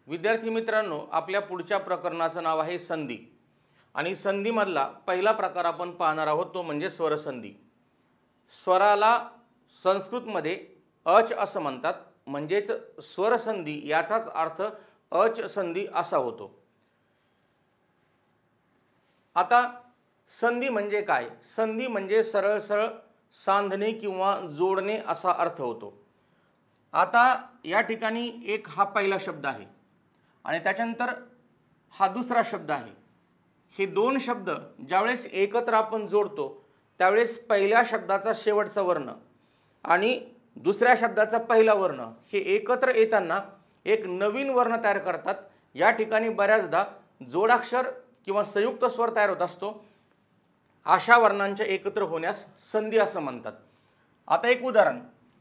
विद्यार्थी मित्रांनो, आपल्या पुढच्या प्रकरणाचं नाव आहे संधी आणि संधीमधला पहिला प्रकार आपण पाहणार आहोत तो म्हणजे स्वरसंधी। स्वराला संस्कृतमध्ये अच असं म्हणतात, म्हणजेच स्वरसंधी याचाच अर्थ अच संधी असा होतो। आता संधी म्हणजे काय? संधी म्हणजे सरळ सरळ सांधणे किंवा जोडणे असा अर्थ होतो। आता या ठिकाणी एक हा पहिला शब्द आहे आणि त्याच्यानंतर हा दुसरा शब्द आहे। हे दोन शब्द ज्यावेळेस एकत्र आपण जोडतो त्यावेळेस पहिल्या शब्दाचा शेवटचा वर्ण आणि दुसऱ्या शब्दाचा पहिला वर्ण हे एकत्र येताना एक नवीन वर्ण तयार करतात। या ठिकाणी बऱ्याचदा जोडाक्षर किंवा संयुक्त स्वर तयार होत असतो। अशा वर्णांच्या एकत्र होण्यास संधी असं म्हणतात। आता एक उदाहरण,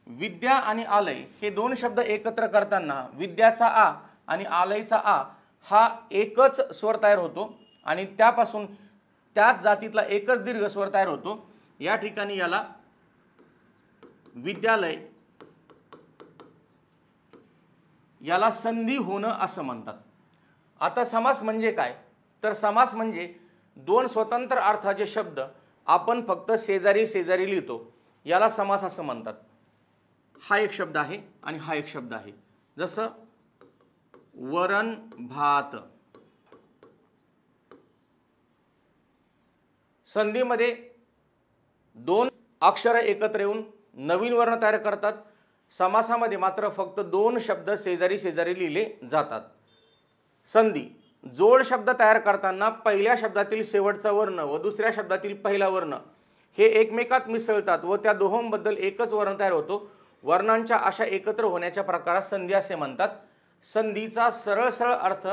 विद्या आणि आलय हे दोन शब्द एकत्र करताना विद्याचा आ आणि आलयचा आ हा एकच स्वर तयार होतो आणि त्यापासून त्याच जातीतला एकच दीर्घ स्वर तयार होतो। या ठिकाणी याला विद्यालय याला संधी होणं असं म्हणतात। आता समास म्हणजे काय? तर समास म्हणजे दोन स्वतंत्र अर्थाचे शब्द आपण फक्त शेजारी शेजारी लिहितो, याला समास असं म्हणतात। हा एक शब्द आहे आणि हा एक शब्द आहे, जसं वरण भात। संधीमध्ये दोन अक्षर एकत्र येऊन नवीन वर्ण तयार करतात। समासामध्ये मात्र फक्त दोन शब्द शेजारी शेजारी लिहिले जातात। संधी जोड शब्द तयार करताना पहिल्या शब्दातील शेवटचा वर्ण व दुसऱ्या शब्दातील पहिला वर्ण हे एकमेकात मिसळतात व त्या दोहोंबद्दल एकच वर्ण तयार होतो। वर्णांच्या अशा एकत्र होण्याच्या प्रकारास संधी असे म्हणतात। संधीचा सरळ सरळ अर्थ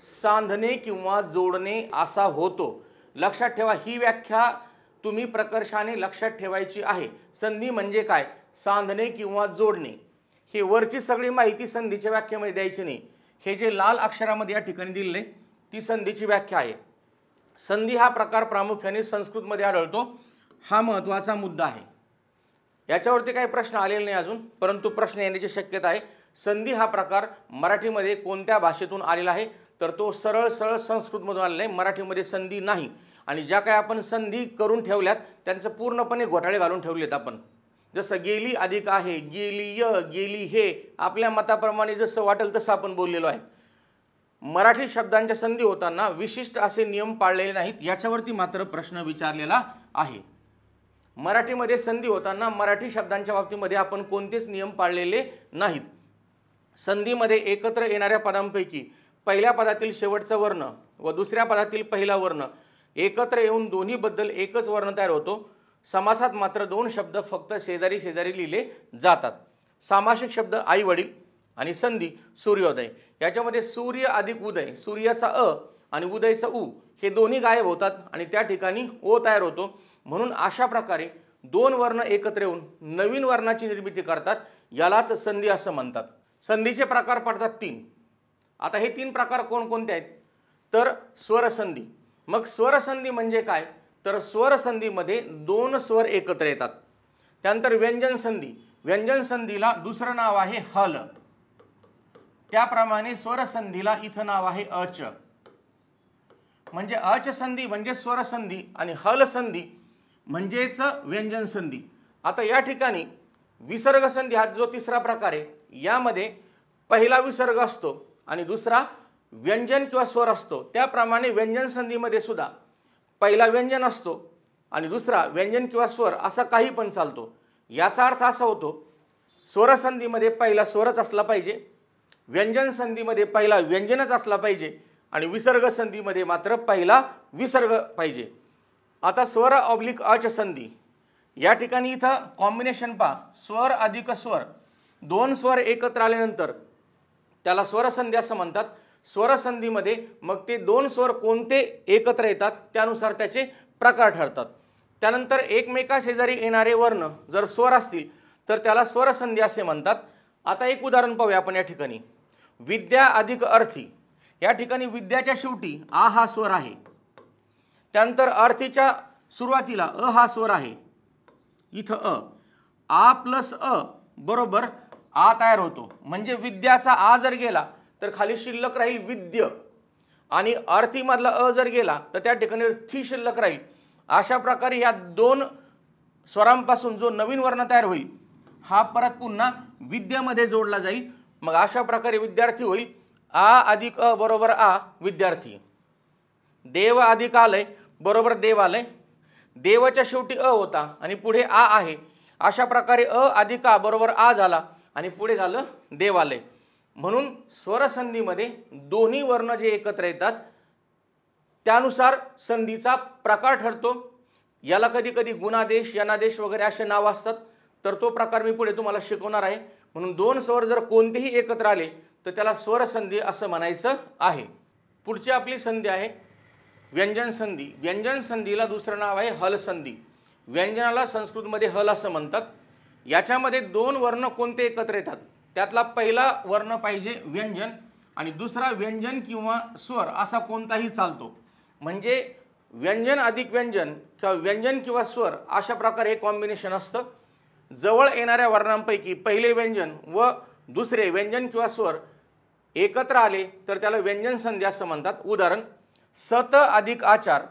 सांधणे किंवा जोडणे असा होतो। लक्षात ठेवा, ही व्याख्या तुम्ही प्रकर्षाने लक्षात ठेवायची आहे। संधी म्हणजे काय? सांधणे किंवा जोडणे। ही वरची सगळी माहिती संधीच्या व्याख्येमध्ये द्यायची नाही। हे जे लाल अक्षरामध्ये या ठिकाणी दिले ती संधीची व्याख्या आहे। संधी हा प्रकार प्रामुख्याने संस्कृतमध्ये आढळतो, हा महत्त्वाचा मुद्दा आहे। याच्यावरती काही प्रश्न आलेले नाही अजून, परंतु प्रश्न येण्याची शक्यता आहे। संधी हा प्रकार मराठीमध्ये कोणत्या भाषेतून आलेला आहे? तर तो सरळ सरळ संस्कृतमधून आलेला आहे, मराठीमध्ये संधी नाही। आणि ज्या काही आपण संधी करून ठेवल्यात त्यांचं पूर्णपणे घोटाळे घालून ठेवलेत आपण। जसं गेली अधिक आहे, गेली य, गेली हे, आपल्या मताप्रमाणे जसं वाटेल तसं आपण बोललेलो आहे। मराठी शब्दांच्या संधी होताना विशिष्ट असे नियम पाळलेले नाहीत, याच्यावरती मात्र प्रश्न विचारलेला आहे। मराठीमध्ये संधी होताना मराठी शब्दांच्या बाबतीमध्ये आपण कोणतेच नियम पाळलेले नाहीत। संधीमध्ये एकत्र येणाऱ्या पदांपैकी पहिल्या पदातील शेवटचा वर्ण व दुसऱ्या पदातील पहिला वर्ण एकत्र येऊन दोन्हीबद्दल एकच वर्ण तयार होतो। समासात मात्र दोन शब्द फक्त शेजारी शेजारी लिहिले जातात। सामासिक शब्द आई वडील आणि संधी सूर्योदय, याच्यामध्ये सूर्य अधिक उदय, सूर्याचा अ आणि उदयचा उ हे दोन्ही गायब होतात आणि त्या ठिकाणी ओ तयार होतो। म्हणून अशा प्रकारे दोन वर्ण एकत्र येऊन नवीन वर्णाची निर्मिती करतात, यालाच संधी असं म्हणतात। संधीचे प्रकार पडतात तीन। आता हे तीन प्रकार कोणकोणते आहेत? तर स्वरसंधी। मग स्वरसंधी म्हणजे काय? तर स्वरसंधीमध्ये दोन स्वर एकत्र येतात। त्यानंतर व्यंजन संधी, व्यंजन संधीला दुसरं नाव आहे हल, त्याप्रमाणे स्वरसंधीला इथं नाव आहे अच। म्हणजे अच संधी म्हणजे स्वरसंधी आणि हल संधी म्हणजेच व्यंजन संधी। आता या ठिकाणी विसर्ग संधी हा जो तिसरा प्रकार आहे, यामध्ये पहिला विसर्ग असतो आणि दुसरा व्यंजन किंवा स्वर असतो। त्याप्रमाणे व्यंजन संधीमध्ये सुद्धा पहिला व्यंजन असतो आणि दुसरा व्यंजन किंवा स्वर असा काही पण चालतो। याचा अर्थ असा होतो, स्वरसंधीमध्ये पहिला स्वरच असला पाहिजे, व्यंजन संधीमध्ये पहिला व्यंजनच असला पाहिजे आणि विसर्ग संधीमध्ये मात्र पहिला विसर्ग पाहिजे। आता स्वर ऑब्लिक अच संधी, या ठिकाणी इथं कॉम्बिनेशन पहा, स्वर अधिक स्वर, दोन स्वर एकत्र आल्यानंतर त्याला स्वरसंधी असं म्हणतात। स्वरसंधीमध्ये मग ते दोन स्वर कोणते एकत्र येतात त्यानुसार त्याचे प्रकार ठरतात। त्यानंतर एकमेका शेजारी येणारे वर्ण जर स्वर असतील तर त्याला स्वरसंधी असे म्हणतात। आता एक उदाहरण पाहूया आपण या ठिकाणी, विद्या अधिक अर्थी, या ठिकाणी विद्याच्या शेवटी आ हा स्वर आहे, त्यानंतर अर्थीच्या सुरुवातीला अ हा स्वर आहे, इथं अ, आ प्लस अ बरोबर आ तयार होतो। म्हणजे विद्याचा आ जर गेला तर खाली शिल्लक राहील विद्य आणि अर्थीमधला अ जर गेला तर त्या ठिकाणी थी शिल्लक राहील। अशा प्रकारे या दोन स्वरांपासून जो नवीन वर्ण तयार होईल हा परत पुन्हा विद्यामध्ये जोडला जाईल। मग अशा प्रकारे विद्यार्थी होईल आ अधिक अ बरोबर आ विद्यार्थी। देव अधिक आलय बरोबर देवालय। देवाच्या शेवटी अ होता आणि पुढे आ आहे, अशा प्रकारे अ अधिक आ बरोबर आ झाला आणि पुढे झालं देवालय। म्हणून स्वरसंधीमध्ये दोन्ही वर्ण जे एकत्र येतात त्यानुसार संधीचा प्रकार ठरतो। याला कधी कधी गुणादेश यनादेश वगैरे असे नाव असतात, तर तो प्रकार मी पुढे तुम्हाला शिकवणार आहे। म्हणून दोन स्वर जर कोणतेही एकत्र आले तर त्याला स्वरसंधी असं म्हणायचं आहे। पुढची आपली संधी आहे व्यंजन संधी। व्यंजन संधीला दुसरं नाव आहे हल संधी। व्यंजनाला संस्कृतमध्ये हल असं म्हणतात। याच्यामध्ये दोन वर्ण कोणते एकत्र येतात त्यातला पहिला वर्ण पाहिजे व्यंजन आणि दुसरा व्यंजन किंवा स्वर असा कोणताही चालतो। म्हणजे व्यंजन अधिक व्यंजन किंवा व्यंजन किंवा स्वर अशा प्रकारे हे कॉम्बिनेशन असतं। जवळ येणाऱ्या वर्णांपैकी पहिले व्यंजन व दुसरे व्यंजन किंवा स्वर एकत्र आले तर त्याला व्यंजन संधी असं म्हणतात। उदाहरण सत अधिक आचार।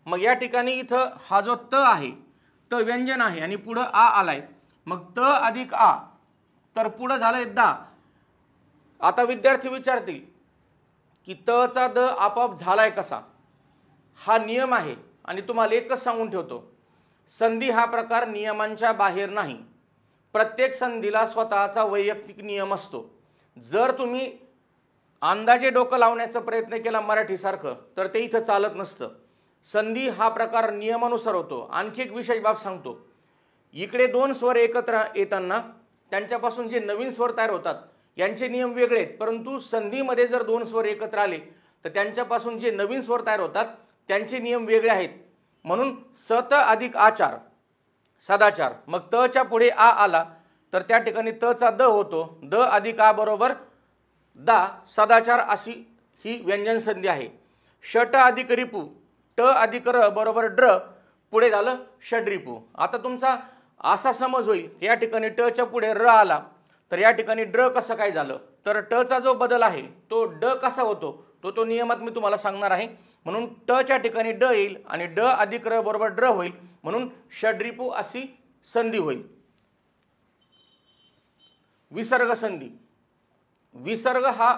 मग या ठिकाणी इथं हा जो त आहे त व्यंजन आहे आणि पुढं आ आलाय, मग त अधिक आ तर पुढं झालंय दा। आता विद्यार्थी विचारतील की त चा द आपोआप झालाय कसा? हा नियम आहे आणि तुम्हाला एकच सांगून ठेवतो, संधी हा प्रकार नियमांच्या बाहेर नाही। प्रत्येक संधीला स्वतःचा वैयक्तिक नियम असतो। जर तुम्ही अंदाजे डोकं लावण्याचा प्रयत्न केला मराठीसारखं तर ते इथं चालत नसतं। संधी हा प्रकार नियमानुसार होतो। आणखी एक विशेष बाब सांगतो, इकडे दोन स्वर एकत्र येताना त्यांच्यापासून जे नवीन स्वर तयार होतात यांचे नियम वेगळे आहेत, परंतु संधीमध्ये जर दोन स्वर एकत्र आले तर त्यांच्यापासून जे नवीन स्वर तयार होतात त्यांचे नियम वेगळे आहेत। म्हणून सत अधिक आचार सदाचार। मग त च्या पुढे आ आला तर त्या ठिकाणी त चा द होतो, द अधिक आ बरोबर दा सदाचार अशी ही व्यंजन संधी आहे। षट अधिक रिपू ट अधिक र बरोबर ड्र पुढे झालं षड्रिपू। आता तुमचा असा समज होईल की या ठिकाणी ट च्या पुढे र आला तर या ठिकाणी ड्र कसं काय झालं, तर ट चा जो बदल आहे तो ड कसा होतो तो नियमात मी तुम्हाला सांगणार आहे। म्हणून ट च्या ठिकाणी ड येईल आणि ड अधिक र बरोबर ड्र होईल, म्हणून षड्रिपू अशी संधी होईल। विसर्ग संधी। विसर्ग हा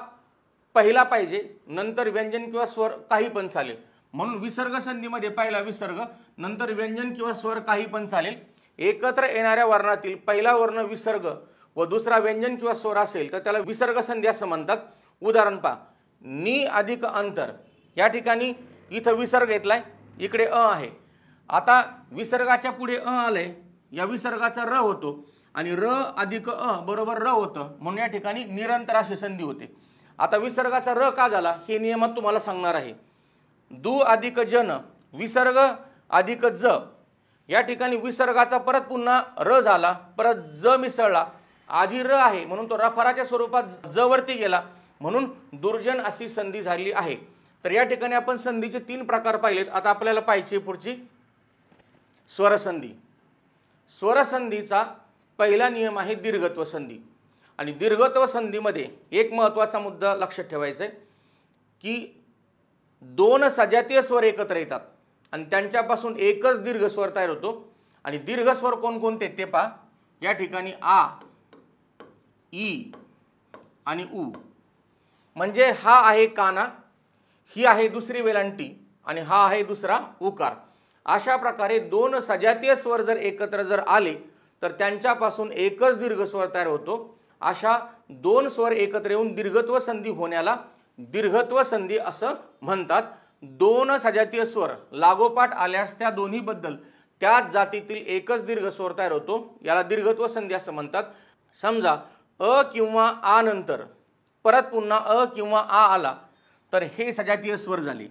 पहिला पाहिजे, नंतर व्यंजन किंवा स्वर काही पण चालेल। म्हणून विसर्ग संधीमध्ये पहिला विसर्ग, नंतर व्यंजन किंवा स्वर काही पण चालेल। एकत्र येणाऱ्या वर्णातील पहिला वर्ण विसर्ग व दुसरा व्यंजन किंवा स्वर असेल तर त्याला विसर्ग संधी असं म्हणतात। उदाहरण पहा, नि अधिक अंतर। या ठिकाणी इथं विसर्ग घेतलाय, इकडे अ आहे। आता विसर्गाच्या पुढे अ आलंय, या विसर्गाचा र होतो आणि र अधिक अ बरोबर र होतं, म्हणून या ठिकाणी निरंतर अशी संधी होते। आता विसर्गाचा र का झाला हे नियमात तुम्हाला सांगणार आहे। दु अधिक जन विसर्ग अधिक ज। या ठिकाणी विसर्गाचा परत पुन्हा र झाला, परत ज मिसळला, आधी र आहे म्हणून तो रफाराच्या स्वरूपात ज वरती गेला, म्हणून दुर्जन अशी संधी झाली आहे। तर या ठिकाणी आपण संधीचे तीन प्रकार पाहिलेत। आता आपल्याला पाहिजे पुढची स्वरसंधी। स्वरसंधीचा पहिला नियम आहे दीर्घत्व संधी आणि दीर्घत्व संधीमध्ये एक महत्त्वाचा मुद्दा लक्षात ठेवायचा आहे की दोन सजातीय स्वर एकत्र येतात आणि त्यांच्यापासून एकच दीर्घ स्वर तयार होतो। आणि दीर्घ स्वर कोणकोणते ते पहा, या ठिकाणी आ ई आणि उ। म्हणजे हा आहे काना, ही आहे दुसरी वेलांटी आणि हा आहे दुसरा उकार। अशा प्रकारे दोन सजातीय स्वर जर एकत्र आले तर त्यांच्यापासून एकच दीर्घ स्वर तयार होतो। अशा दोन स्वर एकत्र येऊन दीर्घत्व संधी होण्याला दीर्घत्व संधी असं म्हणतात। दोन सजातीय स्वर लागोपाठ आल्यास त्या दोन्ही बद्दल त्याच जातीतील एकच दीर्घ स्वर तयार होतो, याला दीर्घत्व संधी असं म्हणतात। समजा अ किंवा आ नंतर परत पुन्हा अ किंवा आ आला तर हे सजातीय स्वर झाले।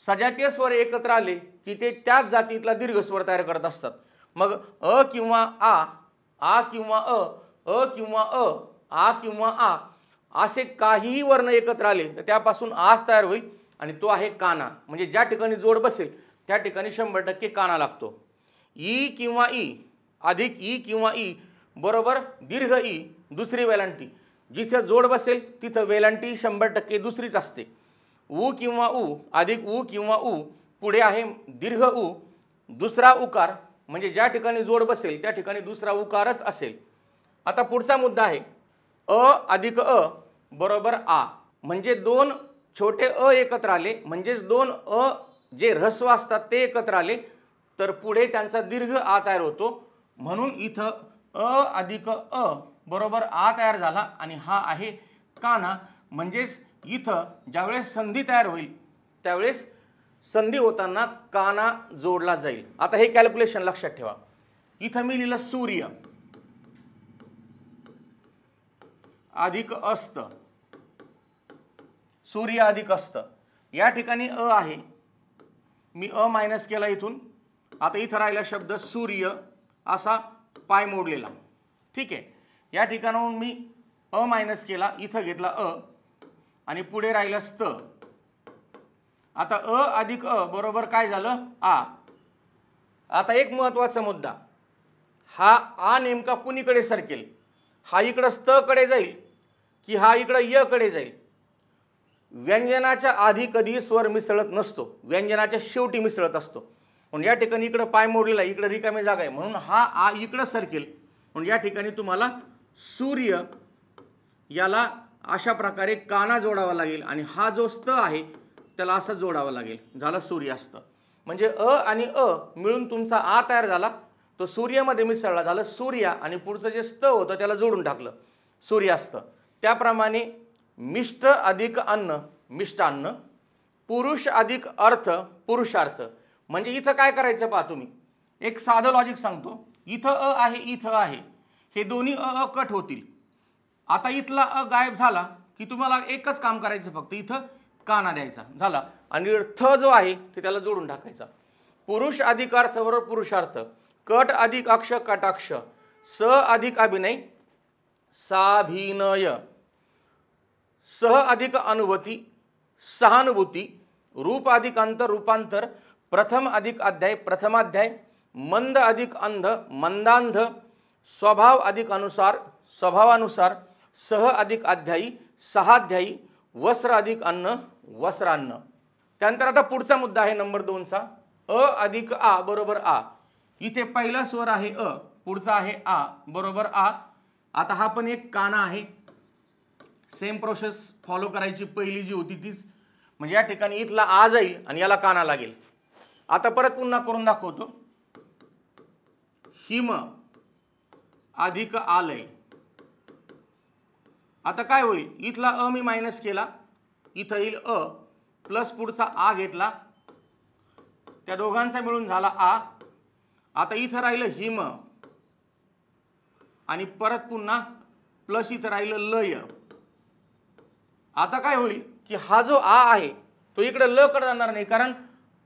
सजातीय स्वर एकत्र आले की ते त्याच जातीतला दीर्घ स्वर तयार करत असतात। मग अ किंवा आ किंवा अ किंवा आ किंवा आ असे काहीही वर्ण एकत्र आले तर त्यापासून आस तयार होईल आणि तो आहे काना। म्हणजे ज्या ठिकाणी जोड बसेल त्या ठिकाणी 100% काना लागतो। ई किंवा ई अधिक ई किंवा ई बरोबर दीर्घ ई दुसरी वेलांटी। जिथे जोड बसेल तिथं वेलांटी 100% दुसरीच असते. उ किंवा उ अधिक उ किंवा उ, पुढे आहे दीर्घ उ, दुसरा उकार, म्हणजे ज्या ठिकाणी जोड बसेल त्या ठिकाणी दुसरा उकारच असेल. आता पुढचा मुद्दा आहे अ अधिक अ बरोबर आ, म्हणजे दोन छोटे अ एकत्र आले, म्हणजेच दोन अ जे ऱ्हस्व असतात ते एकत्र आले तर पुढे त्यांचा दीर्घ आ तयार होतो. म्हणून इथं अ अधिक अ बरोबर आ तयार झाला आणि हा आहे काना. म्हणजेच इथं ज्यावेळेस संधी तयार होईल त्यावेळेस संधी होताना काना जोडला जाईल. आता हे कॅल्क्युलेशन लक्षात ठेवा. इथं मी लिहिलं सूर्य अधिक अस्त, सूर्य अधिक अस्त. या ठिकाणी अ आहे, मी अ मायनस केला इथून. आता इथं राहिला शब्द सूर्य असा पाय मोडलेला. ठीक आहे, या ठिकाणाहून मी अ मायनस केला, इथं घेतला अ आणि पुढे राहिलं स्त. आता अ अधिक अ बरोबर काय झालं आ. आता एक महत्त्वाचा मुद्दा, हा आ नेमका कुणीकडे सरकेल? हा इकडं स्त कडे जाईल की हा इकडं य कडे जाईल? व्यंजनाच्या आधी कधी स्वर मिसळत नसतो, व्यंजनाच्या शेवटी मिसळत असतो. म्हणून या ठिकाणी इकडं पाय मोडलेला, इकडं रिकामी जागा आहे, म्हणून हा आ इकडं सरकेल. म्हणून या ठिकाणी तुम्हाला सूर्य याला अशा प्रकारे काना जोडावा लागेल आणि हा जो स्त आहे त्याला असं जोडावा लागेल. झालं सूर्यास्त. म्हणजे अ आणि अ मिळून तुमचा आ तयार झाला, तो सूर्यामध्ये मिसळला, झालं सूर्या, आणि पुढचं जे स्त होतं त्याला जोडून टाकलं सूर्यास्त. त्याप्रमाणे मिष्ट अधिक अन्न मिष्टान्न, पुरुष अधिक अर्थ पुरुषार्थ. म्हणजे इथं काय करायचं पहा तुम्ही, एक साधं लॉजिक सांगतो. इथं अ आहे, इथं आहे, हे दोन्ही अ कट होतील. आता इथला अ गायब झाला की तुम्हाला एकच काम करायचं, फक्त इथं काना द्यायचा, झाला. आणि थ जो आहे ते त्याला जोडून टाकायचा. पुरुष अधिक अर्थ बरोबर पुरुषार्थ, कट अधिक अक्ष कटाक्ष, स अधिक अभिनय साभिनय, सह अधिक अनुभूती सहानुभूती, रूप अधिक अंतर रूपांतर, प्रथम अधिक अध्याय प्रथमाध्याय, मंद अधिक अंध मंदांध, स्वभाव अधिक अनुसार स्वभावानुसार, सह अधिक अध्यायी सहाध्यायी, वस्त्र अधिक अन्न वस्त्रान्न. त्यानंतर आता पुढचा मुद्दा आहे नंबर 2चा, अ अधिक आ बरोबर आ. इथे पहिला स्वर आहे अ, पुढचा आहे आ बरोबर आ. आता हा पण एक काना आहे, सेम प्रोसेस फॉलो करायची पहिली जी होती तीच. म्हणजे या ठिकाणी इथला आ जाईल आणि याला काना लागेल. आता परत पुन्हा करून दाखवतो. हिम अधिक आलय. आता काय होईल, इथला अ मी मायनस केला, इथं येईल अ प्लस पुढचा आ घेतला, त्या दोघांचा मिळून झाला आ. आता इथं राहिलं हिम आणि परत पुन्हा प्लस इथं राहिलं लय. आता काय होईल की हा जो आ आहे तो इकडे ल कडे जाणार नाही, कारण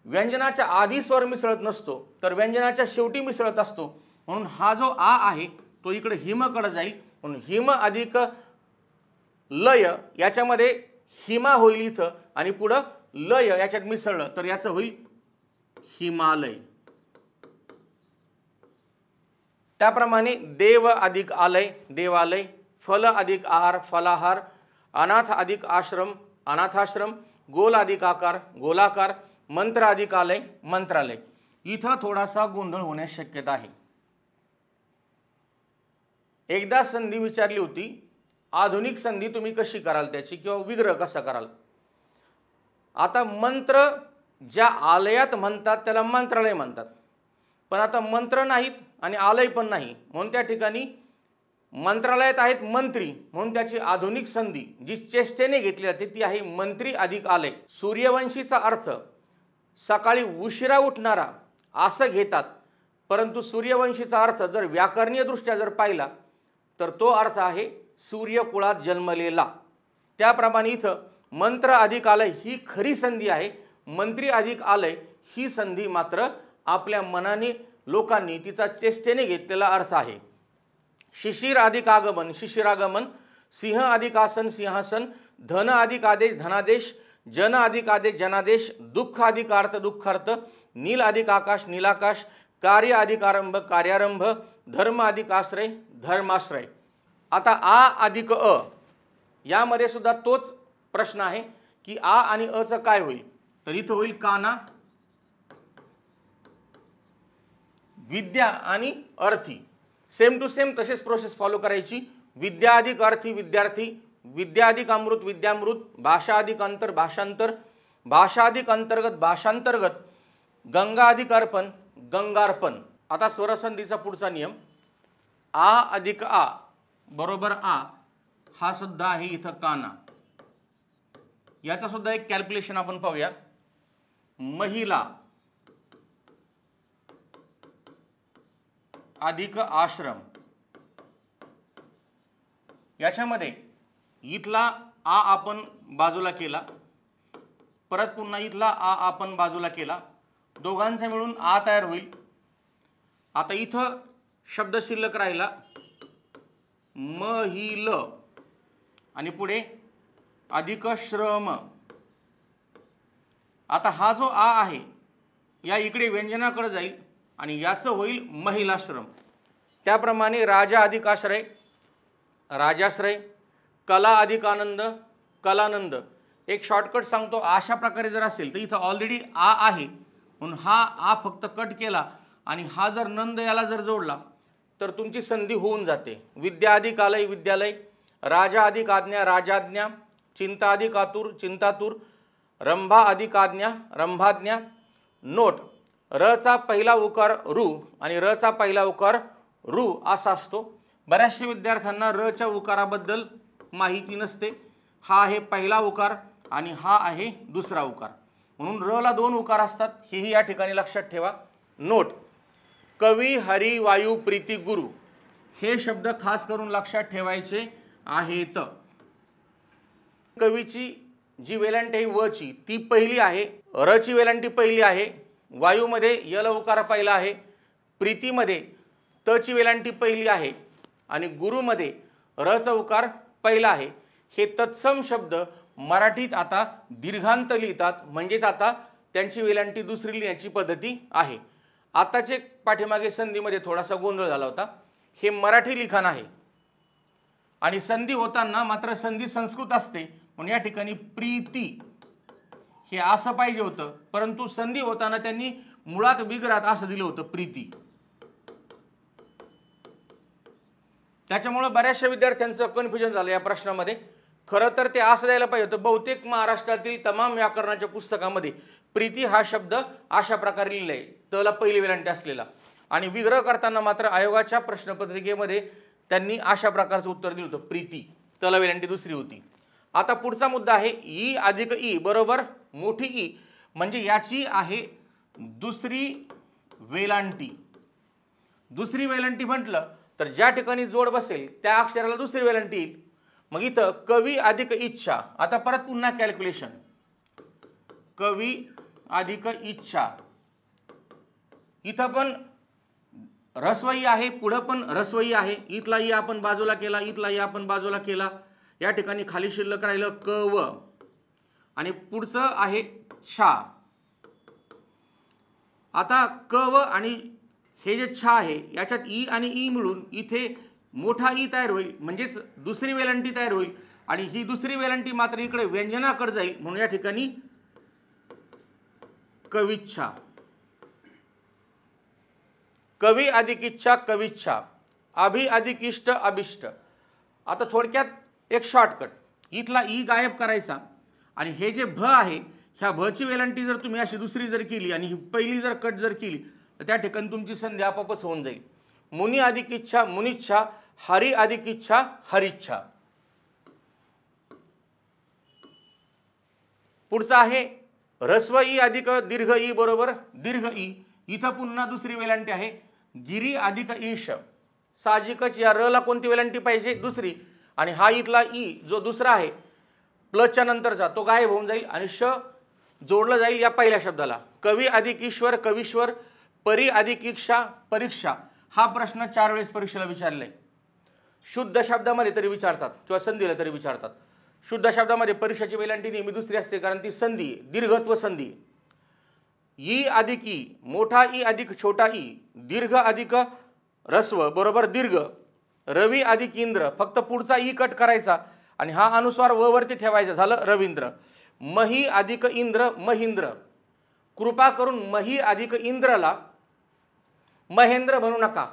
व्यंजनाच्या आधी स्वर मिसळत नसतो तर व्यंजनाच्या शेवटी मिसळत असतो. म्हणून हा जो आ आहे तो इकडे हिम कडे जाईल. म्हणून हिम अधिक लय, याच्यामध्ये हिमा होईल इथं आणि पुढं लय याच्यात मिसळलं तर याचं होईल हिमालय. त्याप्रमाणे देव अधिक आलय देवालय, फल अधिक आहार फलाहार, अनाथ अधिक आश्रम अनाथाश्रम, गोल अधिक आकार गोलाकार, मंत्र अधिक आलय मंत्रालय. इथं थोडासा गोंधळ होण्यास शक्यता आहे. एकदा संधी विचारली होती, आधुनिक संधी तुम्ही कशी कराल त्याची, किंवा विग्रह कसा कराल. आता मंत्र ज्या आलयात म्हणतात त्याला मंत्रालय म्हणतात, पण आता मंत्र नाहीत आणि आलय पण नाही, म्हणून त्या ठिकाणी मंत्रालयात आहेत मंत्री, म्हणून त्याची आधुनिक संधी जी चेष्टेने घेतली जाते ती आहे मंत्री अधिक आलय. सूर्यवंशीचा अर्थ सकाळी उशिरा उठणारा असं घेतात, परंतु सूर्यवंशीचा अर्थ जर व्याकरणीय दृष्ट्या जर पाहिला तर तो अर्थ आहे सूर्यकुळात जन्मलेला. त्याप्रमाणे इथं मंत्र अधिक आलय ही खरी संधी आहे, मंत्री अधिक आलय ही संधी मात्र आपल्या मनाने लोकांनी तिचा चेष्टेने घेतलेला अर्थ आहे. शिशिर अधिक आगमन शिशिरागमन, सिंह अधिक आसन सिंहासन, धन अधिक आदेश धनादेश, जन अधिक आदेश जनादेश, दुःख अधिक अर्थ दुःखार्थ, नील अधिक आकाश नीलाकाश, कार्य अधिक आरंभ कार्यारंभ, धर्म अधिक आश्रय धर्माश्रय. आता आ अधिक अ यामध्ये सुद्धा तोच प्रश्न आहे की आ आणि अ चं काय होईल, तर इथं होईल काना, विद्या आणि अर्थी। सेम टू सेम तसेच प्रोसेस फॉलो करायची। विद्या अधिक अर्थी विद्यार्थी, विद्या अधिक अमृत विद्यामृत, भाषा अधिक अंतर भाषांतर, भाषा अधिक अंतर्गत भाषांतर्गत, गंगा अधिक अर्पण गंगार्पण। आता स्वरसंधीचा पुढचा नियम, आ अधिक आ बरोबर आ, हा सुद्धा आहे इथं काना। याचा सुद्धा एक कॅल्क्युलेशन आपण पाहूया। महिला अधिक आश्रम, याच्यामध्ये इथला आ आपण बाजूला केला, परत पुन्हा इथला आ आपण बाजूला केला, दोघांचा मिळून आ तयार होईल। आता इथं शब्द शिल्लक राहिला महिल आणि पुढे अधिक श्रम। आता हा जो आ आहे या इकडे व्यंजनाकडे जाईल आणि याचं होईल महिलाश्रम। त्याप्रमाणे राजा अधिक आश्रय राजाश्रय, कला अधिक आनंद कलानंद। एक शॉर्टकट सांगतो, अशा प्रकारे जर असेल तर इथं ऑलरेडी आ आहे म्हणून हा आ फक्त कट केला आणि हा जर नंद याला जर जोडला तर तुमची संधी होऊन जाते। विद्या अधिक आलय विद्यालय, राजा अधिक आज्ञा राजाज्ञा, चिंता अधिक आतुर चिंतातूर, रंभा अधिक आज्ञा रंभाज्ञा। नोट, र चा पहिला उकार रू आणि र चा पहिला उकार रू असा असतो। बऱ्याचशा विद्यार्थ्यांना र च्या उकाराबद्दल माहिती नसते। हा आहे पहिला उकार आणि हा आहे दुसरा उकार, म्हणून र ला दोन उकार असतात, हेही या ठिकाणी लक्षात ठेवा। नोट, कवी हरी वायू प्रीती गुरु हे शब्द खास करून लक्षात ठेवायचे आहेत। कवीची जी वेलांटी आहे व ची ती पहिली आहे, र ची वेलांटी पहिली आहे, वायूमध्ये यल उकार पहिला आहे, प्रीतीमध्ये त ची वेलांटी पहिली आहे आणि गुरुमध्ये र चा उकार पहिला आहे। हे तत्सम शब्द मराठीत आता दीर्घांत लिहितात, म्हणजेच आता त्यांची वेलांटी दुसरी लिहिण्याची पद्धती आहे। आताचे पाठीमागे संधीमध्ये थोडासा गोंधळ झाला होता, हे मराठी लिखाण आहे आणि संधी होताना मात्र संधी संस्कृत असते, म्हणून या ठिकाणी प्रीती हे असं पाहिजे होतं, परंतु संधी होताना त्यांनी मुळात विग्रहात असं दिलं होतं प्रीती। त्याच्यामुळे बऱ्याचशा विद्यार्थ्यांचं कन्फ्युजन झालं या प्रश्नामध्ये। खरं तर ते असं द्यायला पाहिजे होतं, बहुतेक महाराष्ट्रातील तमाम व्याकरणाच्या पुस्तकामध्ये प्रीती हा शब्द अशा प्रकारे लिहिलाय, तला पहिली वेलांटी असलेला, आणि विग्रह करताना मात्र आयोगाच्या प्रश्नपत्रिकेमध्ये त्यांनी अशा प्रकारचं उत्तर दिलं होतं प्रीती, तला वेलांटी दुसरी होती। आता पुढचा मुद्दा आहे ई अधिक ई बरोबर मोठी ई, म्हणजे याची आहे दुसरी वेलांटी। दुसरी वेलांटी म्हटलं तर ज्या ठिकाणी जोड बसेल त्या अक्षराला दुसरी वेलांटी येईल। मग इथं कवी अधिक इच्छा, आता परत पुन्हा कॅल्क्युलेशन, कवी अधिक इच्छा, इथं पण रस्वई आहे, पुढं पण रस्वई आहे, इथला ई आपण बाजूला केला, इथला ई आपण बाजूला केला, या ठिकाणी खाली शिल्लक राहिलं क व आणि पुढचं आहे छा। आता क व आणि हे जे छा आहे याच्यात ई आणि ई मिळून इथे मोठा ई तयार होईल, म्हणजेच दुसरी वेलांटी तयार होईल आणि ही दुसरी वेलांटी मात्र इकडे व्यंजनाकडे जाईल, म्हणून या ठिकाणी कविच्छा। कवी अधिक इच्छा कविच्छा, अभि अधिक इष्ट अभिष्ट। आता थोडक्यात एक शॉर्टकट, इथला ई गायब करायचा आणि हे जे भ आहे ह्या भ ची वेलांटी जर तुम्ही अशी दुसरी जर केली आणि ही पहिली जर कट जर केली तर त्या ठिकाणी तुमची संधी आपोआपच होऊन जाईल। मुनी अधिक इच्छा मुनिच्छा, हरी अधिक इच्छा हरिच्छा। पुढचा आहे ह्रस्व ई अधिक दीर्घ ई बरोबर दीर्घ ई, इथं पुन्हा दुसरी वेलांटी आहे गिरी अधिक ईश। साहजिकच या र ला कोणती वेलांटी पाहिजे दुसरी, आणि हा इथला ई जो दुसरा आहे प्लसच्या नंतरचा तो गायब होऊन जाईल आणि श जोडलं जाईल या पहिल्या शब्दाला। कवी अधिक ईश्वर कवीश्वर, परी अधिक इच्छा परीक्षा। हा प्रश्न 4 वेळेस परीक्षेला विचारलाय, शुद्ध शब्दामध्ये तरी विचारतात किंवा संधीला तरी विचारतात। शुद्ध शब्दामध्ये परीक्षेची वेलांटी नेहमी दुसरी असते, कारण ती संधी दीर्घत्व संधी। ई अधिक ई, मोठा ई अधिक छोटा ई, दीर्घ अधिक ह्रस्व बरोबर दीर्घ, रवी अधिक इंद्र, फक्त पुढचा ई कट करायचा आणि हा अनुस्वार व वरती ठेवायचा, झालं रवींद्र. मही अधिक इंद्र महेंद्र. कृपा करून मही अधिक इंद्रला महेंद्र म्हणू नका.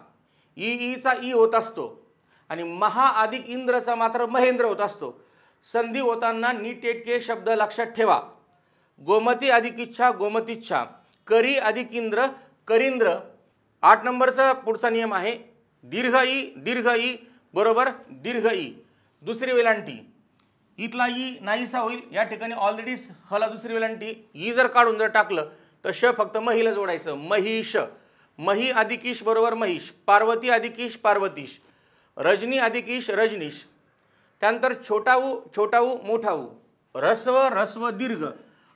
ईचा ई होत असतो आणि महा अधिक इंद्रचा मात्र महेंद्र होत असतो. संधी होताना नीटनेटके शब्द लक्षात ठेवा. गोमती अधिक इच्छा गोमतीच्छा. करी अधिक इंद्र करींद्र. 8 नंबरचा पुढचा नियम आहे दीर्घ ई बरोबर दीर्घ ई. दुसरी वेलांटी इथला ई नाहीसा होईल, या ठिकाणी ऑलरेडी हला दुसरी वेलांटी. ई जर काढून जर टाकलं तर श फक्त महिला जोडायचं, महिष. मही अधिकीश बरोबर महिष. पार्वती अधिकीश पार्वतीश. रजनी अधिकीश रजनीश. त्यानंतर छोटा ऊ मोठा ऊ. रस्व दीर्घ.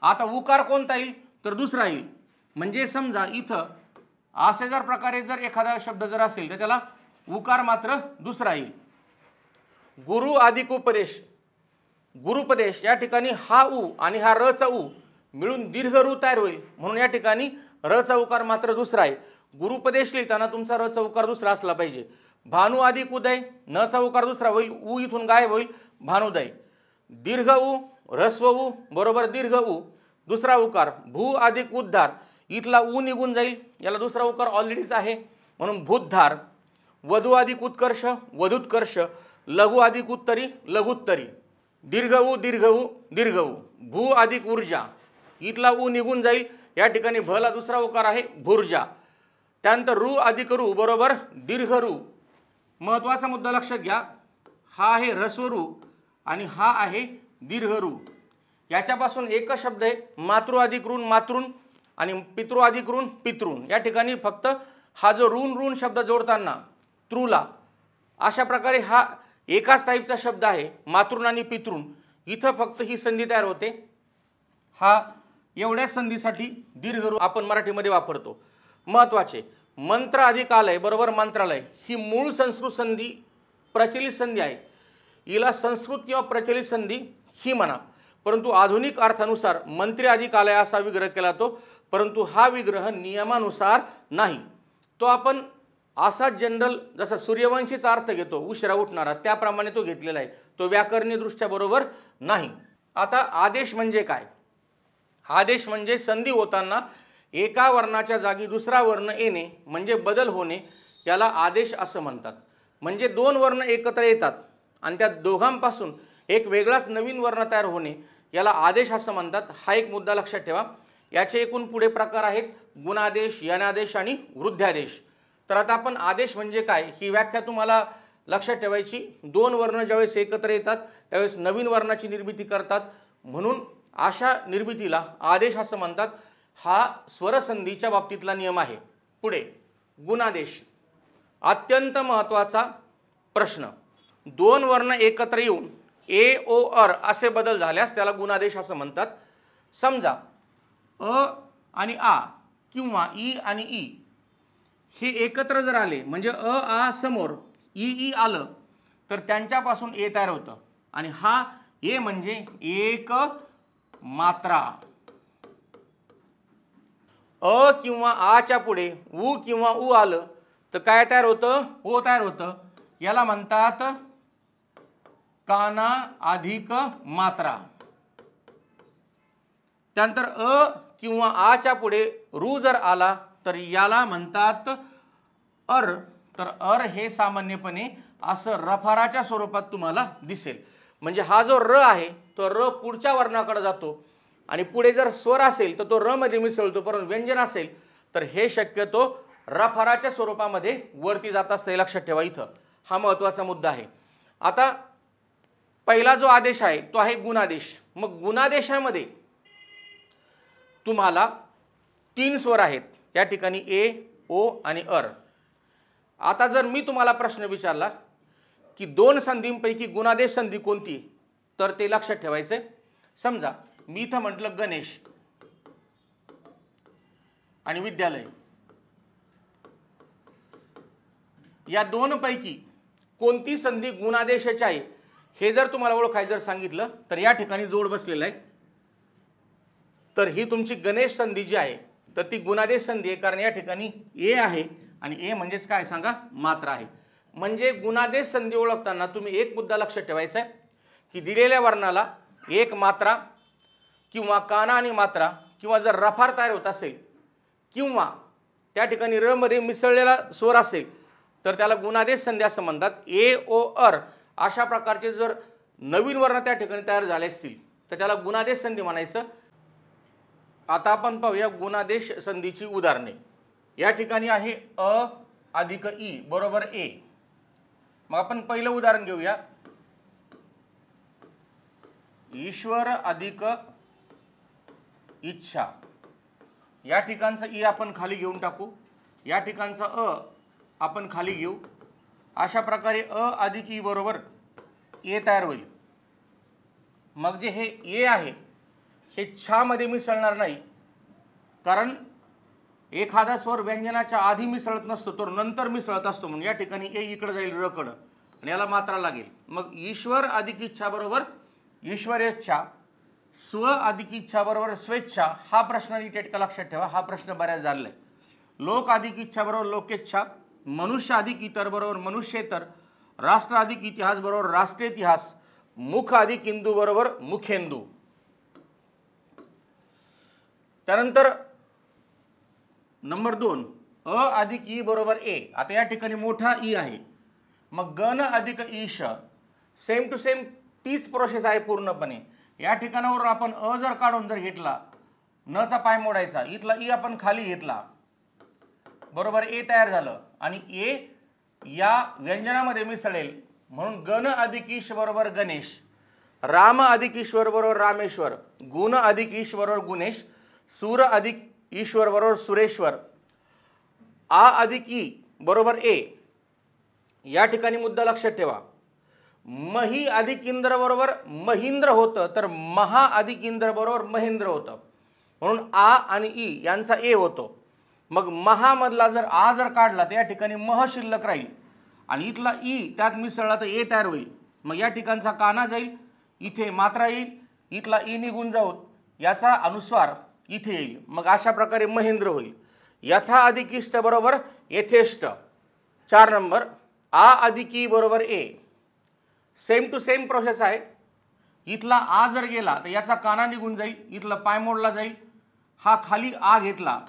आता उकार कोणता येईल तर दुसरा येईल. म्हणजे समजा इथं असे जर प्रकारे जर एखादा शब्द जर असेल तर त्याला उकार मात्र दुसरा येईल. गुरु अधिक उपदेश. गुरुपदेश. या ठिकाणी हा ऊ आणि हा रचा ऊ मिळून दीर्घ रू तयार होईल, म्हणून या ठिकाणी रचा उकार मात्र दुसरा आहे. गुरुपदेश लिहिताना तुमचा रचा उकार दुसरा असला पाहिजे. भानु अधिक उदय. नचा उकार दुसरा होईल, ऊ इथून गायब होईल, भानुदय. दीर्घ ऊ ह्रस्व ऊ बरोबर दीर्घ ऊ. दुसरा उकार भू अधिक उद्धार. इथला ऊ निघून जाईल, याला दुसरा उकार ऑलरेडीच आहे म्हणून भूतधार. वधू अधिक उत्कर्ष वधुत्कर्ष. लघु अधिक उत्तरी लघुत्तरी. दीर्घ ऊ दीर्घ ऊ. भू अधिक ऊर्जा. इथला ऊ निघून जाईल, या ठिकाणी भला दुसरा उकार आहे भुर्जा. त्यानंतर रू अधिक रू बरोबर दीर्घ रू. महत्त्वाचा मुद्दा लक्षात घ्या, हा आहे ह्रस्व रू आणि हा आहे दीर्घ रू. याच्यापासून एकच शब्द आहे मातृ अधिक ऋण मातृन आणि पितृ अधिक ऋण पितृन. या ठिकाणी फक्त हा जो ऋण शब्द जोडताना तृला अशा प्रकारे हा एकाच टाईपचा शब्द आहे मातृन आणि पितृन. इथं फक्त ही संधी तयार होते. हा एवढ्याच संधीसाठी दीर्घ रू आपण मराठीमध्ये वापरतो. महत्त्वाचे मंत्र अधिक आलय बरोबर मंत्रालय. ही मूळ संस्कृत संधी प्रचलित संधी आहे. हिला संस्कृत किंवा प्रचलित संधी ही म्हणा, परंतु आधुनिक अर्थानुसार मंत्री अधिक आलय असा विग्रह केला तो, परंतु हा विग्रह नियमानुसार नाही. तो आपण असा जनरल जसा सूर्यवंशीचा अर्थ घेतो उशिरा उठणारा त्याप्रमाणे तो घेतलेला आहे. तो व्याकरणीय दृष्ट्या बरोबर नाही. आता आदेश म्हणजे काय? आदेश म्हणजे संधी होताना एका वर्णाच्या जागी दुसरा वर्ण येणे म्हणजे बदल होणे, याला आदेश असं म्हणतात. म्हणजे दोन वर्ण एकत्र येतात आणि त्या दोघांपासून एक वेगळाच नवीन वर्ण तयार होणे, याला आदेश असं म्हणतात. हा एक मुद्दा लक्षात ठेवा. याचे एकूण पुढे प्रकार आहेत गुणादेश, यनादेश आणि वृद्ध्यादेश. तर आता आपण आदेश म्हणजे काय ही व्याख्या तुम्हाला लक्षात ठेवायची. दोन वर्ण ज्यावेळेस एकत्र येतात त्यावेळेस नवीन वर्णाची निर्मिती करतात, म्हणून अशा निर्मितीला आदेश असं म्हणतात. हा स्वरसंधीच्या बाबतीतला नियम आहे. पुढे गुणादेश. अत्यंत महत्त्वाचा प्रश्न. दोन वर्ण एकत्र येऊन ए ओ अर असे बदल झाल्यास त्याला गुणादेश असं म्हणतात. समजा अ आणि आ किंवा ई आणि ई हे एकत्र जर आले म्हणजे अ आ समोर ई आलं तर त्यांच्यापासून ए तयार होतं आणि हा ए म्हणजे एक मात्रा. अ किंवा आच्या पुढे उ किंवा उ आलं तर काय तयार होतं? ओ तयार होतं. याला म्हणतात काना अधिक मात्रा. त्यानंतर अ किंवा आच्या पुढे रू जर आला तर याला म्हणतात अर. तर अर हे सामान्यपणे असं रफाराच्या स्वरूपात तुम्हाला दिसेल. म्हणजे हा जो र आहे तो र पुढच्या वर्णाकडे जातो आणि पुढे जर स्वर असेल तर तो र मध्ये मिसळतो, परंतु व्यंजन असेल तर हे शक्यतो रफाराच्या स्वरूपामध्ये वरती जात असते. लक्षात ठेवा, इथं हा महत्त्वाचा मुद्दा आहे. आता पहिला जो आदेश आहे तो आहे गुणादेश. मग गुणादेशामध्ये तुम्हाला 3 स्वर आहेत या ठिकाणी ए ओ आणि अर. आता जर मी तुम्हाला प्रश्न विचारला की दोन संधींपैकी गुणादेश संधी कोणती, तर ते लक्षात ठेवायचे. समजा मी इथं म्हटलं गणेश आणि विद्यालय, या दोन पैकी कोणती संधी गुणादेशाची आहे हे जर तुम्हाला ओळखायचं जर सांगितलं तर या ठिकाणी जोड बसलेला आहे. तर ही तुमची गणेश संधी जी आहे तर ती गुणादेश संधी आहे, कारण या ठिकाणी ए आहे आणि ए म्हणजेच काय सांगा मात्रा आहे. म्हणजे गुणादेश संधी ओळखताना तुम्ही एक मुद्दा लक्षात ठेवायचा आहे की दिलेल्या वर्णाला एक मात्रा किंवा काना आणि मात्रा किंवा जर रफार तयार होत असेल किंवा त्या ठिकाणी र मध्ये मिसळलेला स्वर असेल तर त्याला गुणादेश संधी असं म्हणतात. ए ओ अर अशा प्रकारचे जर नवीन वर्ण त्या ठिकाणी तयार झाले असतील तर त्याला गुणादेश संधी म्हणायचं. आता आपण पाहूया गुणादेश संधीची उदाहरणे. या ठिकाणी आहे अ अधिक ई बरोबर ए. मग आपण पहिलं उदाहरण घेऊया. ईश्वर अधिक इच्छा. या ठिकाणचं ई आपण खाली घेऊन टाकू, या ठिकाणचा अ आपण खाली घेऊ. अशा प्रकारे अ अधिक ई बरोबर ए तयार होईल. मग जे हे ए आहे हे छा मध्ये मिसळणार नाही, कारण एखादा स्वर व्यंजनाच्या आधी मिसळत नसतो तो नंतर मिसळत असतो. म्हणून या ठिकाणी ए इकडे जाईल र कडं आणि याला मात्रा लागेल. मग ईश्वर अधिक इच्छा बरोबर ईश्वरेच्छा. स्व अधिक इच्छा बरोबर स्वेच्छा. हा प्रश्न नीट लक्षात ठेवा, हा प्रश्न बऱ्याच झालेला आहे. लोक अधिक इच्छा बरोबर लोकेच्छा. मनुष्य अधिक इतर बरोबर मनुष्येतर. राष्ट्र अधिक इतिहास बरोबर राष्ट्रीय इतिहास. मुख अधिक इंदू बरोबर मुखेंदू. त्यानंतर नंबर 2 अ अधिक ई बरोबर ए. आता या ठिकाणी मोठा ई आहे, मग गण अधिक ईश. सेम टू सेम तीच प्रोसेस आहे पूर्णपणे. या ठिकाणावर आपण अ जर काढून जर घेतला, न चा पाय मोडायचा, इथला ई आपण खाली घेतला बरोबर ए तयार झालं आणि ए या व्यंजनामध्ये मिसळेल म्हणून गण अधिक ईश बरोबर गणेश. राम अधिक ईश्वर बरोबर रामेश्वर. गुण अधिक ईश बरोबर गुणेश. सूर अधिक ईश्वर बरोबर सुरेश्वर. आ अधिक ई बरोबर ए. या ठिकाणी मुद्दा लक्षात ठेवा, मही अधिक इंद्र बरोबर महींद्र होतं तर महा अधिक इंद्र बरोबर महेंद्र होतं. म्हणून आ आणि ई यांचा ए होतो. मग महामधला जर आ जर काढला तर या ठिकाणी मह शिल्लक राहील आणि इथला ई त्यात मिसळला तर ए तयार होईल. मग या ठिकाणचा काना जाईल, इथे मात्रा येईल, इथला ई निघून जाऊन याचा अनुस्वार इथे येईल. मग अशा प्रकारे महेंद्र होईल. यथा अधिक इष्ट बरोबर यथेष्ट. 4 नंबर आ अधिक ई बरोबर ए. सेम टू सेम प्रोसेस आहे. इथला आ जर गेला तर याचा काना निघून जाईल, इथला पाय मोडला जाईल. हा खाली आ घेतला,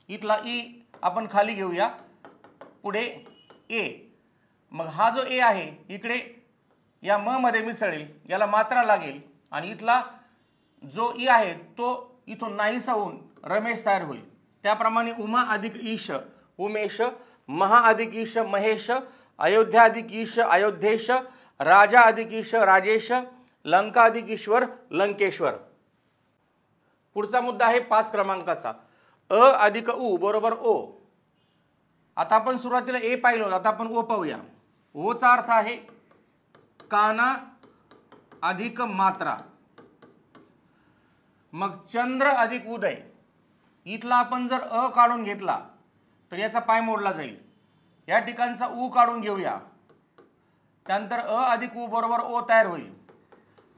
इथला ई आपण खाली घेऊया, पुढे ए. मग हा जो ए आहे इकडे या म मध्ये मिसळेल, याला मात्रा लागेल आणि इथला जो ई आहे तो इथून नाहीसा होऊन रमेश तयार होईल. त्याप्रमाणे उमा अधिक ईश उमेश. महा अधिक ईश महेश. अयोध्या अधिक ईश अयोध्येश. राजा अधिक ईश राजेश. लंका अधिक ईश्वर लंकेश्वर. पुढचा मुद्दा आहे 5 क्रमांकाचा. अ अधिक उ बरोबर ओ. आता आपण सुरुवातीला ए पाहिलं होतं, आता आपण ओ पाहूया. ओचा अर्थ आहे काना अधिक मात्रा. मग चंद्र अधिक उदय. इथला आपण जर अ काढून घेतला तर याचा पाय मोडला जाईल. या ठिकाणचा उ काढून घेऊया, त्यानंतर अ अधिक उ बरोबर ओ तयार होईल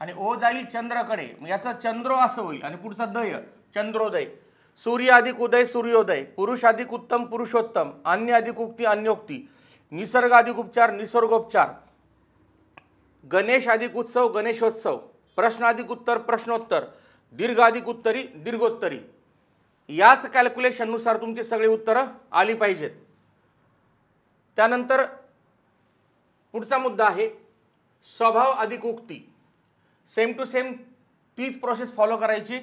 आणि ओ जाईल चंद्राकडे, मग याचा चंद्रो असं होईल आणि पुढचा दय चंद्रोदय. सूर्य अधिक उदय सूर्योदय. पुरुष अधिक उत्तम पुरुषोत्तम. अन्य अधिक उक्ती अन्योक्ती. निसर्ग अधिक उपचार निसर्गोपचार. गणेश अधिक उत्सव गणेशोत्सव. प्रश्न अधिक उत्तर प्रश्नोत्तर. दीर्घ अधिक उत्तरी दीर्घोत्तरी. याच कॅल्क्युलेशननुसार तुमची सगळी उत्तरं आली पाहिजेत. त्यानंतर पुढचा मुद्दा आहे स्वभाव अधिक उक्ती. सेम टू सेम तीच प्रोसेस फॉलो करायची.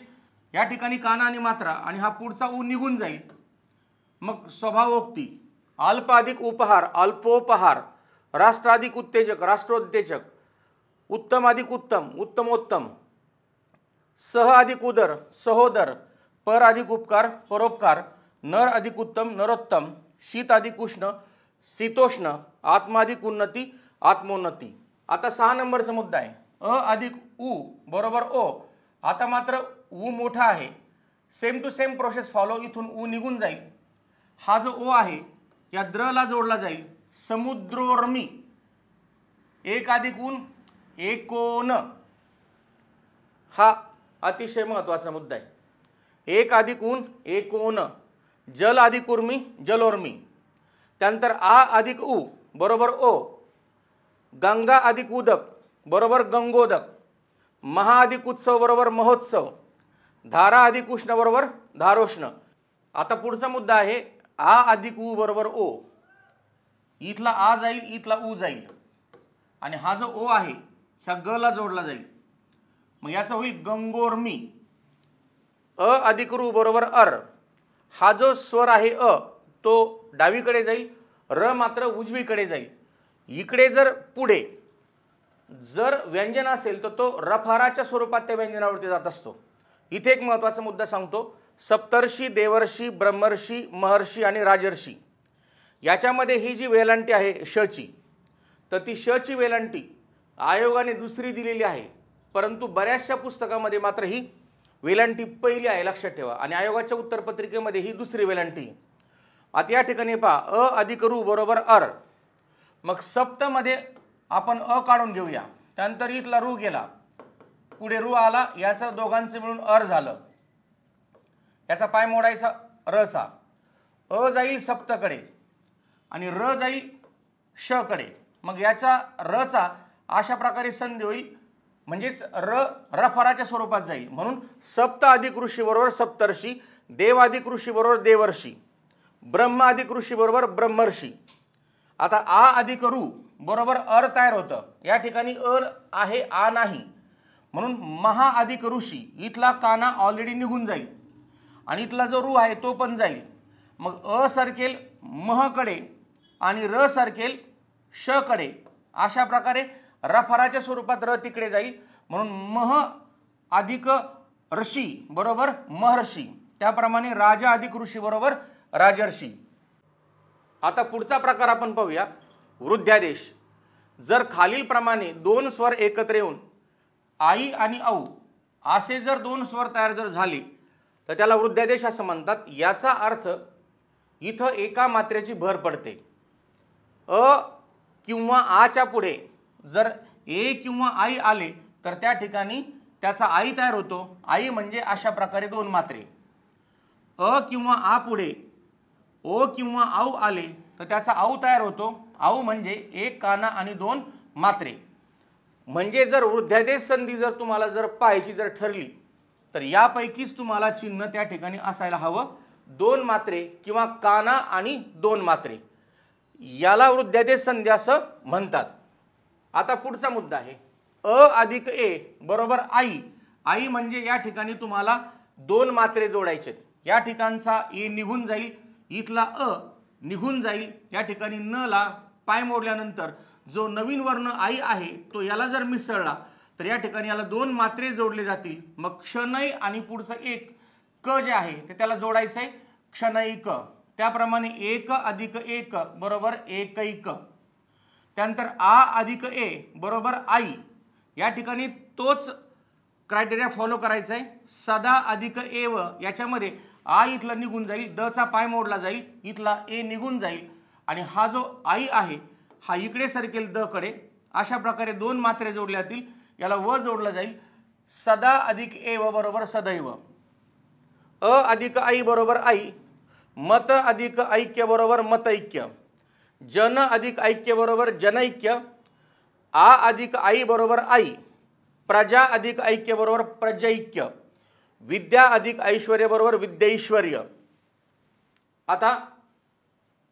या ठिकाणी काना आणि मात्रा आणि हा पुढचा उ निघून जाईल. मग स्वभावोक्ती. अल्प अधिक उपहार अल्पोपहार. राष्ट्र अधिक उत्तेजक राष्ट्रोत्तेजक. उत्तम अधिक उत्तम उत्तमोत्तम. सह अधिक उदर सहोदर. पर अधिक उपकार परोपकार. नर अधिक उत्तम नरोत्तम. शीत अधिक उष्ण शीतोष्ण. आत्मा अधिक उन्नती आत्मोन्नती. आता 6 नंबरचा मुद्दा आहे अ अधिक उ बरोबर ओ. आता मात्र उ मोठा आहे. Same to same process follow. इथून उ निघून जाईल. हा जो ओ आहे या द्रला जोडला जाईल. समुद्रोर्मी. एक अधिक ऊन एकोन. हा अतिशय महत्त्वाचा मुद्दा आहे. एक अधिक ऊन एकोन. जल अधिक उर्मी जलोर्मी. त्यानंतर आ अधिक उ बरोबर ओ. गंगा अधिक उदक बरोबर गंगोदक. महा अधिक उत्सव बरोबर महोत्सव, धारा अधिक उष्ण बरोबर धारोष्ण. आता पुढचा मुद्दा आहे आ अधिक उ बरोबर ओ. इथला आ जाईल, इथला उ जाईल आणि हा जो ओ आहे ह्या ग ला जोडला जाईल. मग याचा होईल गंगोर्मी. अ अधिक रू बरोबर अर. हा जो स्वर आहे अ तो डावीकडे जाईल, र मात्र उजवीकडे जाईल. इकडे जर पुढे जर व्यंजन असेल तर तो रफाराच्या स्वरूपात त्या व्यंजनावरती जात असतो. इथे एक महत्त्वाचा मुद्दा सांगतो. सप्तर्षी, देवर्षी, ब्रह्मर्षी, महर्षी आणि राजर्षी याच्यामध्ये ही जी वेलांटी आहे शची, तर ती शची वेलांटी आयोगाने दुसरी दिलेली आहे, परंतु बऱ्याचशा पुस्तकामध्ये मात्र ही वेलांटी पहिली आहे, लक्षात ठेवा. आणि आयोगाच्या उत्तरपत्रिकेमध्ये ही दुसरी वेलांटी. आता या ठिकाणी पहा अ अधिक रू बरोबर अर. मग सप्तमध्ये आपण अ काढून घेऊया, त्यानंतर इथला रू गेला, पुढे रू आला, याचा दोघांचे मिळून अर झालं. याचा पाय मोडायचा रचा. अ जाईल सप्तकडे आणि र जाईल श कडे. मग याचा रचा अशा प्रकारे संधी होईल, म्हणजेच र रफाराच्या स्वरूपात जाईल. म्हणून सप्त अधिक ऋषी बरोबर सप्तर्षी, देव अधिक ऋषी बरोबर देवर्षी, ब्रह्म अधिक ऋषी बरोबर ब्रह्मर्षी. आता आ अधिक रू बरोबर अर तयार होतं. या ठिकाणी अर आहे, आ नाही, म्हणून महा अधिक ऋषी. इथला काना ऑलरेडी निघून जाईल आणि इथला जो रू आहे तो पण जाईल. मग अ सरकेल महकडे आणि र सरकेल श कडे. अशा प्रकारे रफाराच्या स्वरूपात र तिकडे जाईल. म्हणून मह अधिक ऋषी बरोबर महर्षी. त्याप्रमाणे राजा अधिक ऋषी बरोबर राजर्षी. आता पुढचा प्रकार आपण पाहूया, वृद्ध्यादेश. जर खालील प्रमाणे दोन स्वर एकत्र येऊन आई आणि औ असे जर दोन स्वर तयार जर झाले तर त्याला वृद्ध्यादेश असं म्हणतात. याचा अर्थ इथं एका मात्रेची भर पडते. अ किंवा आच्या पुढे जर ए किंवा आई आले तर त्या ठिकाणी त्याचा आई तयार होतो. आई म्हणजे अशा प्रकारे दोन मात्रे. अ किंवा आ पुढे ओ किंवा औ आले तर त्याचा औ तयार होतो. औ म्हणजे एक काना आणि दोन मात्रे. म्हणजे जर वृद्ध्यादेश संधी जर तुम्हाला जर पाहायची जर ठरली तर यापैकीच तुम्हाला चिन्ह त्या ठिकाणी असायला हवं. दोन मात्रे किंवा काना आणि दोन मात्रे, याला वृद्ध्यादेश संधी असं म्हणतात. आता पुढचा मुद्दा आहे अ अधिक ए बरोबर आई. आई म्हणजे या ठिकाणी तुम्हाला दोन मात्रे जोडायचे. या ठिकाणचा ए निघून जाईल, इथला अ निघून जाईल. या ठिकाणी न ला पाय मोडल्यानंतर जो नवीन वर्ण आई आहे तो याला जर मिसळला तर या ठिकाणी याला दोन मात्रे जोडले जातील. मग क्षणय आणि पुढचं एक क जे आहे ते त्याला जोडायचं आहे क्षणैक. त्याप्रमाणे एक अधिक एक बरोबर एकैक. त्यानंतर आ अधिक ए बरोबर आई. या ठिकाणी तोच क्रायटेरिया फॉलो करायचा आहे. सदा अधिक एव याच्यामध्ये आ इथला निघून जाईल, द चा पाय मोडला जाईल, इथला ए निघून जाईल आणि हा जो आई आहे हा इकडे सरकेल द कडे. अशा प्रकारे दोन मात्रे जोडल्या जातील, याला व जोडला जाईल. सदा अधिक एव बरोबर सदैव. अ अधिक आई बरोबर आई. मत अधिक ऐक्य बरोबर मतैक्य. जन अधिक ऐक्य बरोबर जनैक्य. आ अधिक आई बरोबर आई. प्रजा अधिक ऐक्य बरोबर प्रजैक्य. विद्या अधिक ऐश्वर्य बरोबर विद्यैश्वर्य. आता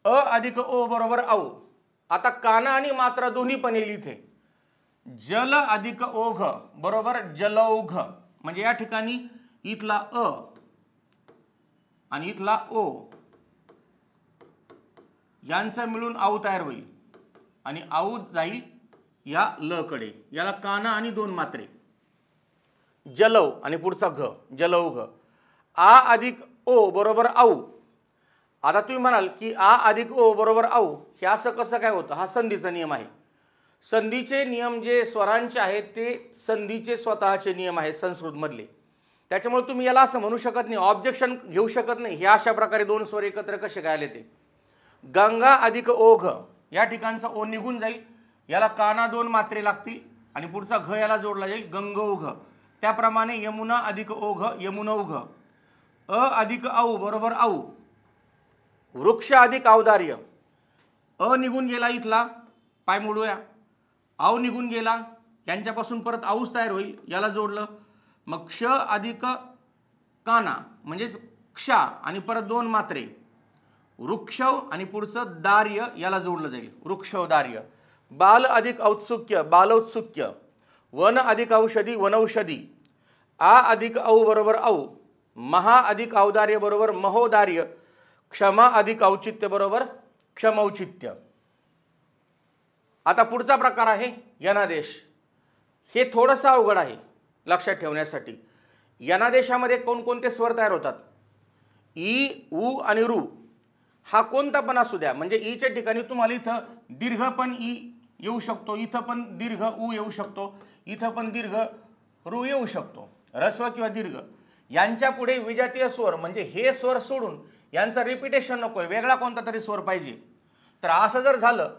अ अधिक ओ बरोबर औ. आता काना आणि मात्रा दोन्ही पण येईल इथे. जल अधिक ओघ बरोबर जलौघ. म्हणजे या ठिकाणी इथला अ आणि इथला ओ यांचं मिळून आऊ तयार होईल आणि आऊ जाईल या ल कडे. याला काना आणि दोन मात्रे. जलौ आणि पुढचा घ जलौघ. आ अधिक ओ बरोबर आऊ. आता तुम्ही म्हणाल की आ अधिक ओ बरोबर आऊ हे असं कसं काय होतं? हा संधीचा नियम आहे. संधीचे नियम जे स्वरांचे आहेत ते संधीचे स्वतःचे नियम आहेत संस्कृतमधले. त्याच्यामुळे तुम्ही याला असं म्हणू शकत नाही, ऑब्जेक्शन घेऊ शकत नाही हे अशा प्रकारे दोन स्वर एकत्र कसे काय आले ते. गंगा अधिक ओघ या ठिकाणचा ओ निघून जाईल, याला काना दोन मात्रे लागतील आणि पुढचा घ याला जोडला जाईल गंगौघ. त्याप्रमाणे यमुना अधिक ओघ यमुनौघ. अ अधिक औ बरोबर औ. वृक्ष अधिक औदार्य. अ निघून गेला इथला पाय मोडूया, आव निघून गेला, यांच्यापासून परत औस तयार होईल, याला जोडलं. मग क्ष अधिक काना म्हणजेचक्षा आणि परत दोन मात्रे वृक्षव आणि पुढचं दार्य याला जोडलं जाईल, वृक्षव दार्य. बाल अधिक औत्सुक्य बालौत्सुक्य. वन अधिक औषधी वनौषधी. आ अधिक औ बरोबर औ. महा अधिक औदार्य बरोबर महोदार्य. क्षमा अधिक औचित्य बरोबर क्षमौचित्य. आता पुढचा प्रकार आहे यनादेश. हे थोडंसं अवघड आहे लक्षात ठेवण्यासाठी. यनादेशामध्ये कोणकोणते स्वर तयार होतात? ई, उ आणि रू. हा कोणता पण असू द्या, म्हणजे ईच्या ठिकाणी तुम्हाला इथं दीर्घ पण ई येऊ शकतो, इथं पण दीर्घ उ येऊ शकतो, इथं पण दीर्घ रू येऊ शकतो, ऱ्हस्व किंवा दीर्घ. यांच्या पुढे विजातीय स्वर म्हणजे हे स्वर सोडून यांचा रिपिटेशन नकोय, वेगळा कोणता तरी स्वर पाहिजे. तर असं जर झालं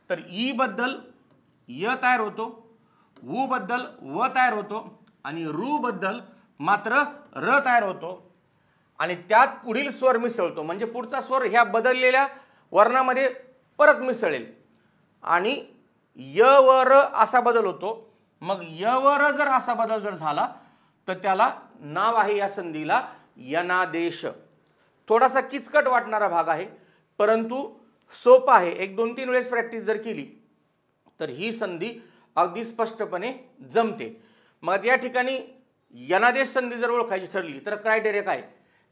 तर ई बद्दल य तयार होतो, उ बद्दल व तयार होतो आणि रू बद्दल मात्र र तयार होतो आणि त्यात पुढील स्वर मिसळतो. म्हणजे पुढचा स्वर ह्या बदललेल्या वर्णामध्ये परत मिसळेल आणि य व र असा बदल होतो. मग य व र जर असा बदल जर झाला तर त्याला नाव आहे या संधीला यनादेश. थोडासा किचकट वाटणारा भाग आहे परंतु सोपा आहे. एक दोन तीन वेळेस प्रॅक्टिस जर केली तर ही संधी अगदी स्पष्टपणे जमते. मग या ठिकाणी यनादेश संधी जर ओळखायची ठरली तर क्रायटेरिया काय?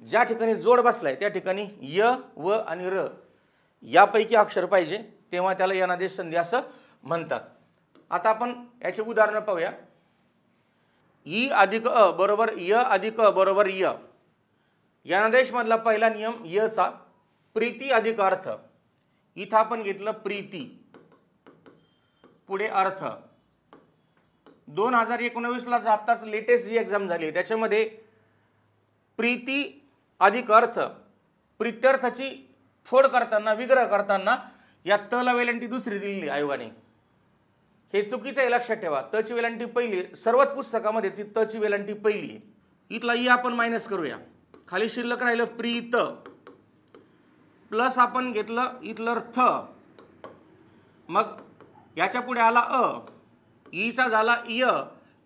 ज्या ठिकाणी जोड बसलाय त्या ठिकाणी य व आणि र यापैकी अक्षर पाहिजे, तेव्हा त्याला यनादेश संधी असं म्हणतात. आता आपण याचे उदाहरण पाहूया. ई अधिक अ बरोबर य अधिक अ बरोबर य. यनादेश मधला पहिला नियम यचा. प्रीती अधिक अर्थ. इथं आपण घेतलं प्रीती, पुढे अर्थ. 2019ला आत्ताच लेटेस्ट जी एक्झाम झाली त्याच्यामध्ये प्रीती अधिक अर्थ, प्रित्यर्थाची फोड करताना विग्रह करताना या तला वेलांटी दुसरी दिलेली आयोगाने. हे चुकीचं आहे, लक्षात ठेवा. तची वेलांटी पहिली, सर्वच पुस्तकामध्ये ती तची वेलांटी पहिली आहे. इथला ई आपण मायनस करूया, खाली शिल्लक राहिलं प्रीत, प्लस आपण घेतलं इथलं थ. मग याच्या पुढे आला अ, ईचा झाला य.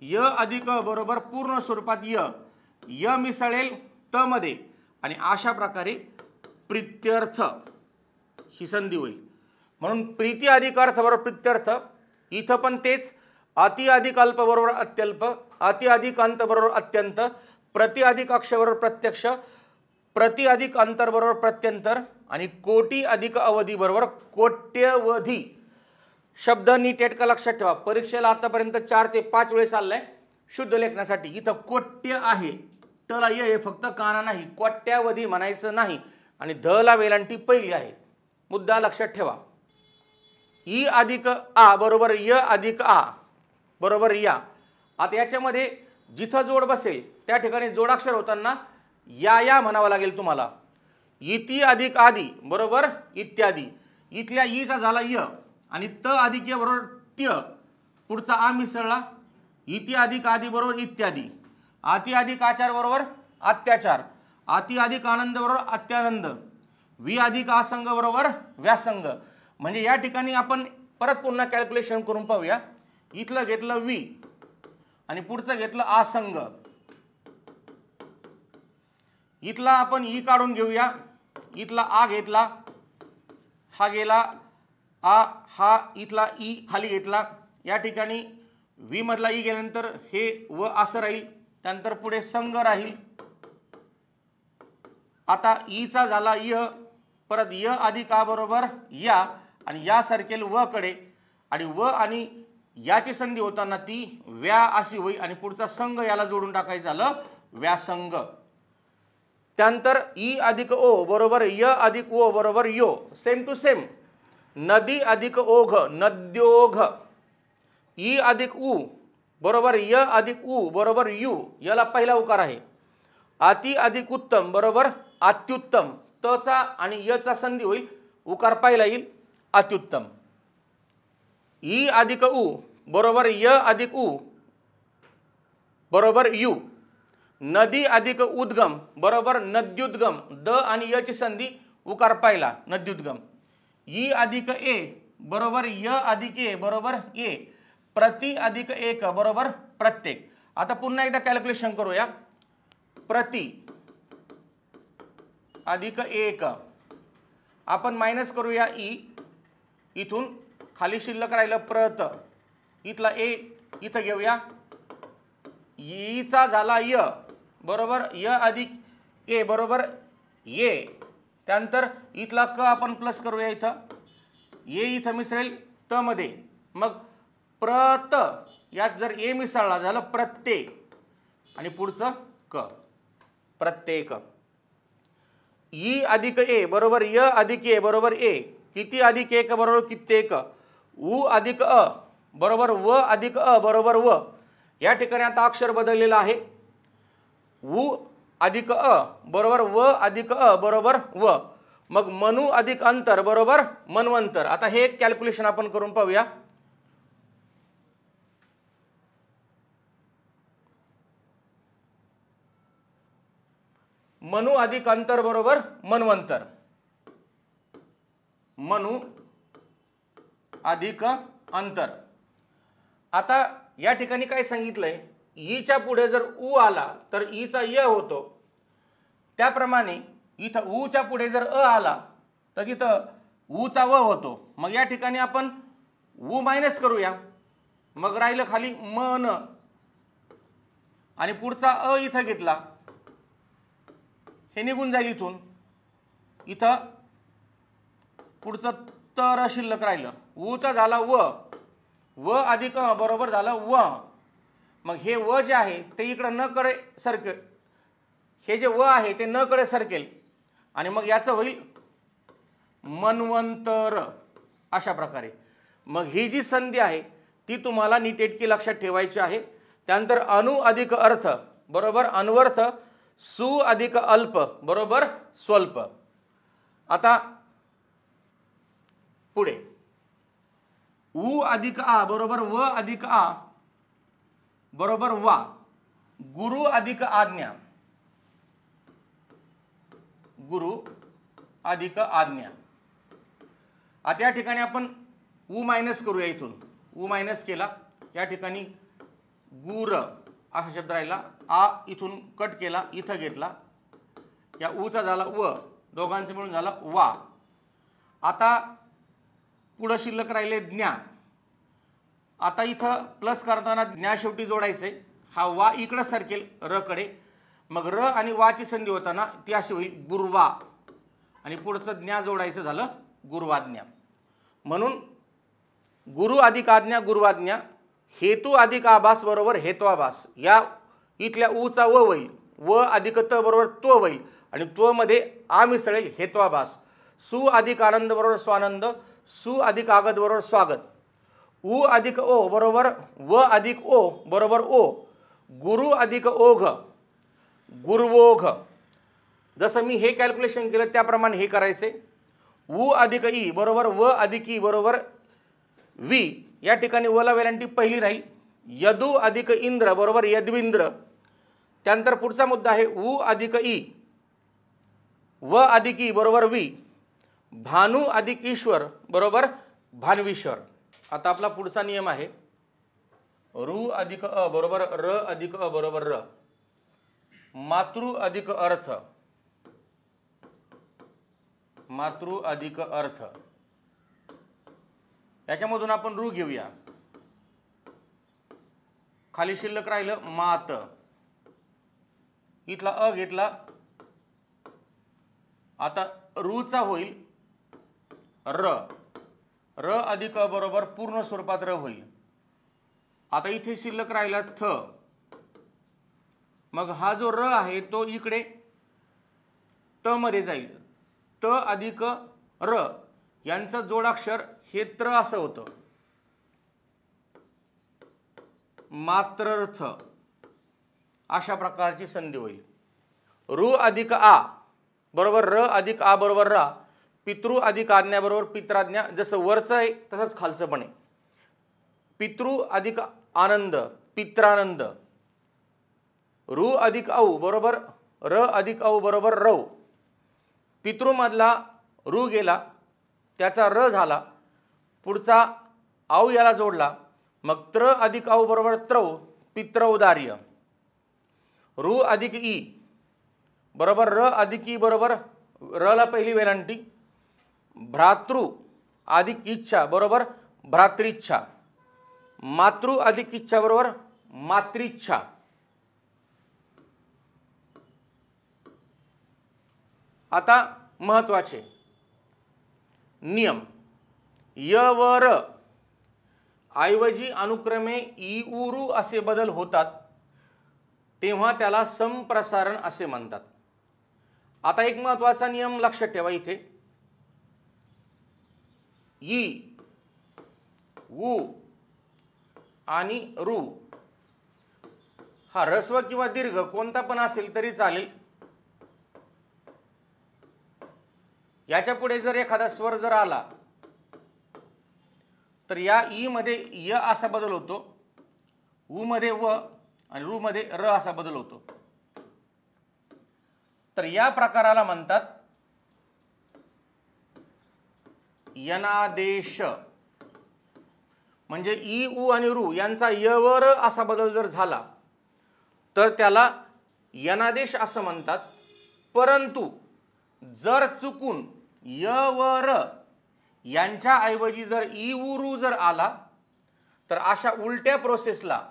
य अधिक अ बरोबर पूर्ण स्वरूपात य. य मिसळेल त मध्ये आणि अशा प्रकारे प्रित्यर्थ ही संधी होईल. म्हणून प्रीती अधिक अर्थ बरोबर प्रित्यर्थ. इथं पण तेच. अति अधिक अल्प बरोबर अत्यल्प, अति अधिक अंत बरोबर अत्यंत, प्रति अधिक अक्ष बरोबर प्रत्यक्ष, प्रति अधिक अंतर बरोबर प्रत्यंतर आणि कोटी अधिक अवधी बरोबर कोट्यवधी. शब्द नीट का लक्षात ठेवा. परीक्षेला आतापर्यंत 4 ते 5 वेळेस आलाय शुद्ध लेखनासाठी. इथं कोट्य आहे, टला ये फक्त काना नाही, कोट्यावधी म्हणायचं नाही आणि धला वेलांटी पहिली आहे. मुद्दा लक्षात ठेवा. ई अधिक आ बरोबर य अधिक आ बरोबर या. आता याच्यामध्ये जिथं जोड बसेल त्या ठिकाणी जोडाक्षर होताना या म्हणावं लागेल तुम्हाला. इति अधिक आदी बरोबर इत्यादी. इथल्या ईचा झाला य आणि त अधिक य बरोबर त्य. पुढचा आ मिसळला. इति अधिक आदी बरोबर इत्यादी. अति अधिक आचार बरोबर अत्याचार. अति अधिक आनंद बरोबर अत्यानंद. वि अधिक आसंग बरोबर व्यासंग. म्हणजे या ठिकाणी आपण परत पुन्हा कॅल्क्युलेशन करून पाहूया. इथलं घेतलं वि आणि पुढचं घेतलं आसंग. इथला आपण ई काढून घेऊया. इथला आ घेतला, हा गेला आ, हा इथला ई खाली घेतला. या ठिकाणी वी मधला ई गेल्यानंतर हे व असं राहील, त्यानंतर पुढे संग राहील. आता ईचा झाला य, परत य अधिक आ बरोबर या आणि या सरकेल व कडे आणि व आणि याची संधी होताना ती व्या अशी होईल आणि पुढचा संघ याला जोडून टाकायचं झालं व्यासंग. त्यानंतर ई अधिक ओ बरोबर य अधिक ओ बरोबर यो. Same to same. नदी अधिक ओघ नद्योघ. ई अधिक उ बरोबर य अधिक उ बरोबर यू. याला पहिला उकार आहे. अति अधिक उत्तम बरोबर अत्युत्तम. तचा आणि यचा संधी होईल, उकार पहिला येईल अत्युत्तम. ई अधिक उ बरोबर य अधिक उ बरोबर यू. नदी अधिक उद्गम बरोबर नद्युद्गम. द आणि य ची संधी उकार पहिला नद्युद्गम. ई अधिक ए बरोबर य अधिक ए बरोबर ए. प्रति अधिक एक बरोबर प्रत्येक. आता पुन्हा एकदा कॅल्क्युलेशन करूया. प्रति अधिक एक आपण मायनस करूया ई, इथून खाली शिल्लक राहिलं प्रत, इथला ए इथं घेऊया, ईचा झाला य बरोबर य अधिक ए बरोबर ये. त्यानंतर इथला क आपण प्लस करूया, इथं ये इथं मिसळेल त मध्ये, मग प्रत यात जर ए मिसळला झालं प्रत्येक आणि पुढचं क प्रत्येक. ई अधिक ए बरोबर य अधिक ए बरोबर ए, किती अधिक एक बरोबर कित्येक. उ अधिक अ बरोबर व अधिक अ बरोबर व. या ठिकाणी आता अक्षर बदललेलं आहे. उ अधिक अ बरोबर व अधिक अ बरोबर व. मग मनु अधिक अंतर बरोबर मन्वंतर. आता हे एक कॅल्क्युलेशन आपण करून पाहूया. मनु अधिक अंतर बरोबर मन्वंतर. मनु अधिक अंतर. आता या ठिकाणी काय सांगितलंय, ईच्या पुढे जर उ आला तर ईचा य होतो, त्याप्रमाणे इथं ऊच्या पुढे जर अ आला तर तिथं ऊचा व होतो. मग या ठिकाणी आपण उ मायनस करूया, मग राहिलं खाली मन आणि पुढचा अ इथं घेतला, हे निघून जाईल इथून. इथं पुढचं तर शिल्लक राहिलं, ऊचा झाला व, व अधिक अ बरोबर झालं व. मग हे व जे आहे ते इकडं न कडे सरकेल, हे जे व आहे ते न कडे सरकेल आणि मग याचं होईल मन्वंतर अशा प्रकारे. मग ही जी संधी आहे ती तुम्हाला नीटनेटकी लक्षात ठेवायची आहे. त्यानंतर अनु अधिक अर्थ बरोबर अन्वर्थ, सु अधिक अल्प बरोबर स्वल्प. आता पुढे उ अधिक आ बरोबर व अधिक आ बरोबर वा. गुरु अधिक आज्ञा, गुरु अधिक आज्ञा. आता या ठिकाणी आपण उ मायनस करूया, इथून उ मायनस केला, या ठिकाणी गुर असा शब्द राहिला, आ इथून कट केला, इथं घेतला, या ऊचा झाला व, दोघांचे मिळून झाला वा. आता पुढं शिल्लक राहिले ज्ञा. आता इथं प्लस करताना ज्ञा शेवटी जोडायचे, हा वा इकडं सरकेल र कडे, मग र आणि वाची संधी होताना ती अशी होईल गुरवा आणि पुढचं ज्ञा जोडायचं झालं गुरुवाज्ञा. म्हणून गुरु अधिक आज्ञा गुरुवाज्ञा. हेतू अधिक आभास बरोबर हेत्वाभास. या इथल्या ऊचा व होईल, व अधिक त बरोबर तो होईल आणि तो मध्ये आ मिसळेल हेत्वाभास. सु अधिक आनंद बरोबर स्वानंद, सु अधिक आगत बरोबर स्वागत. उ अधिक ओ बरोबर व अधिक ओ बरोबर ओ. गुरु अधिक ओघ गुरुवोघ. जसं मी हे कॅल्क्युलेशन केलं त्याप्रमाणे हे करायचे. उ अधिक ई बरोबर व अधिक ई बरोबर वी. या ठिकाणी वला वेलांटी पहिली राहील. यदु अधिक इंद्र बरोबर यद्विंद्र. त्यानंतर पुढचा मुद्दा आहे उ अधिक ई व अधिक ई बरोबर वी. भानु अधिक ईश्वर बरोबर भानवीश्वर. आता आपला पुढचा नियम आहे रु अधिक अ बरोबर र अधिक अ बरोबर र. मातृ अधिक अर्थ, मातृ अधिक अर्थ. याच्यामधून आपण रू घेऊया, खाली शिल्लक राहिलं मात, इथला अ घेतला, आता रूचा होईल र, र अधिक अ बरोबर पूर्ण स्वरूपात र होईल. आता इथे शिल्लक राहिला थ, मग हा जो र आहे तो इकडे त मध्ये जाईल. त अधिक र यांचं जोडाक्षर हे त्र असं होतं, मात्रर्थ अशा प्रकारची संधी होईल. रु अधिक आ बरोबर र अधिक आ बरोबर रा. पितृ अधिक आज्ञा बरोबर पित्राज्ञा. जसं वरचं आहे तसंच खालचं पण आहे. पितृ अधिक आनंद पित्रानंद. रु अधिक औ बरोबर र अधिक औ बरोबर रव. पितृमधला रु गेला, त्याचा र झाला, पुढचा औ याला जोडला, मग त्र अधिक औ बरोबर त्रौ, पित्रौदार्य. रू अधिक ई बरोबर र अधिक ई बरोबर र ला पहिली वेलांटी. भ्रातृ अधिक इच्छा बरोबर भ्रातृच्छा. मातृ अधिक इच्छा बरोबर मातृच्छा. आता महत्वाचे नियम. य व र ऐवजी अनुक्रमे ई उ रू असे बदल होतात तेव्हा त्याला संप्रसारण असे म्हणतात. आता एक महत्वाचा नियम लक्षात ठेवा इथे. ई उ आणि रू हा ह्रस्व किंवा दीर्घ कोणता पण असेल तरी चालेल. याच्या पुढे जर एखादा स्वर जर आला तर या ई मध्ये य असा बदल होतो, उ मध्ये व आणि रू मध्ये र असा बदल होतो. तर या प्रकाराला म्हणतात यनादेश. म्हणजे ई उ आणि रू यांचा य व र असा बदल जर झाला तर त्याला यनादेश असं म्हणतात. परंतु जर चुकून य व र यांच्या ऐवजी जर ई उ रू जर आला तर अशा उलट्या प्रोसेसला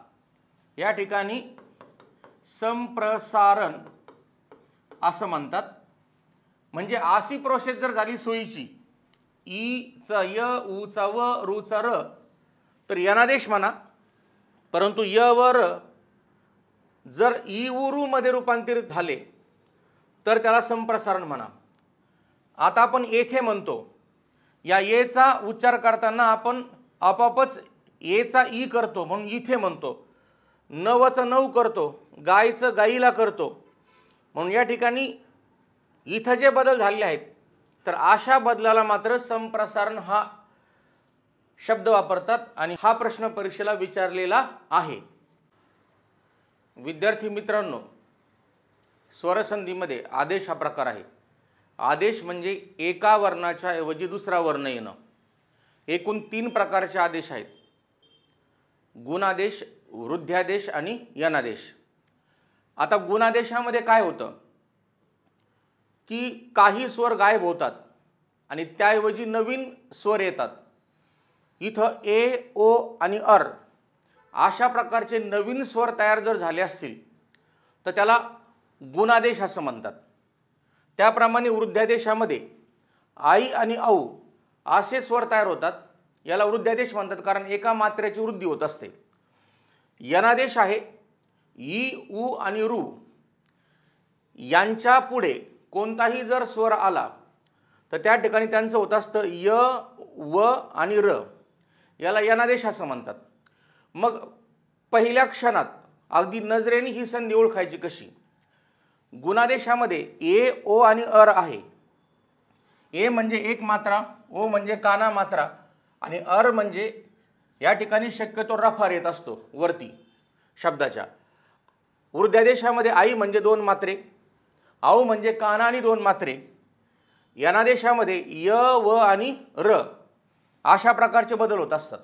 या ठिकाणी संप्रसारण असं म्हणतात. म्हणजे अशी प्रोसेस जर झाली सोयीची, ई चा य, उ चा व, रू चा र, तर यनादेश म्हणा. परंतु य व र जर ई उ रू मध्ये रूपांतरित झाले तर त्याला संप्रसारण म्हणा. आता आपण येथे म्हणतो, या येचा उच्चार करताना आपण आपापच येचा ई करतो म्हणून इथे म्हणतो. नवचं नऊ करतो, गायचं गाईला करतो म्हणून या ठिकाणी इथं जे बदल झालेले आहेत तर अशा बदलाला मात्र संप्रसारण हा शब्द वापरतात आणि हा प्रश्न परीक्षेला विचारलेला आहे. विद्यार्थी मित्रांनो, स्वरसंधीमध्ये आदेश हा प्रकार आहे. आदेश म्हणजे एका वर्णाच्या ऐवजी दुसरा वर्ण येणं. एकूण 3 प्रकारचे आदेश आहेत: गुणादेश, वृद्ध्यादेश आणि यनादेश. आता गुणादेशामध्ये काय होतं की काही स्वर गायब होतात आणि त्याऐवजी नवीन स्वर येतात. इथं ए, ओ आणि अर अशा प्रकारचे नवीन स्वर तयार जर झाले असतील तर त्याला गुणादेश असं म्हणतात. त्याप्रमाणे वृद्ध्यादेशामध्ये आई आणि औ असे स्वर तयार होतात, याला वृद्ध्यादेश म्हणतात कारण एका मात्रेची वृद्धी होत असते. यनादेश आहे ई, उ आणि रू यांच्या पुढे कोणताही जर स्वर आला तर त्या ठिकाणी त्यांचं होत असतं य, व आणि र, याला यनादेश असं म्हणतात. मग पहिल्या क्षणात अगदी नजरेने ही संधी ओळखायची कशी? गुणादेशामध्ये ए, ओ आणि अर आहे. ए म्हणजे एक मात्रा, ओ म्हणजे काना मात्रा आणि अर म्हणजे या ठिकाणी शक्यतो रफार येत असतो वरती शब्दाच्या. वृद्ध्यादेशामध्ये आई म्हणजे 2 मात्रे, औ म्हणजे काना आणि 2 मात्रे. यनादेशामध्ये य, व आणि र अशा प्रकारचे बदल होत असतात.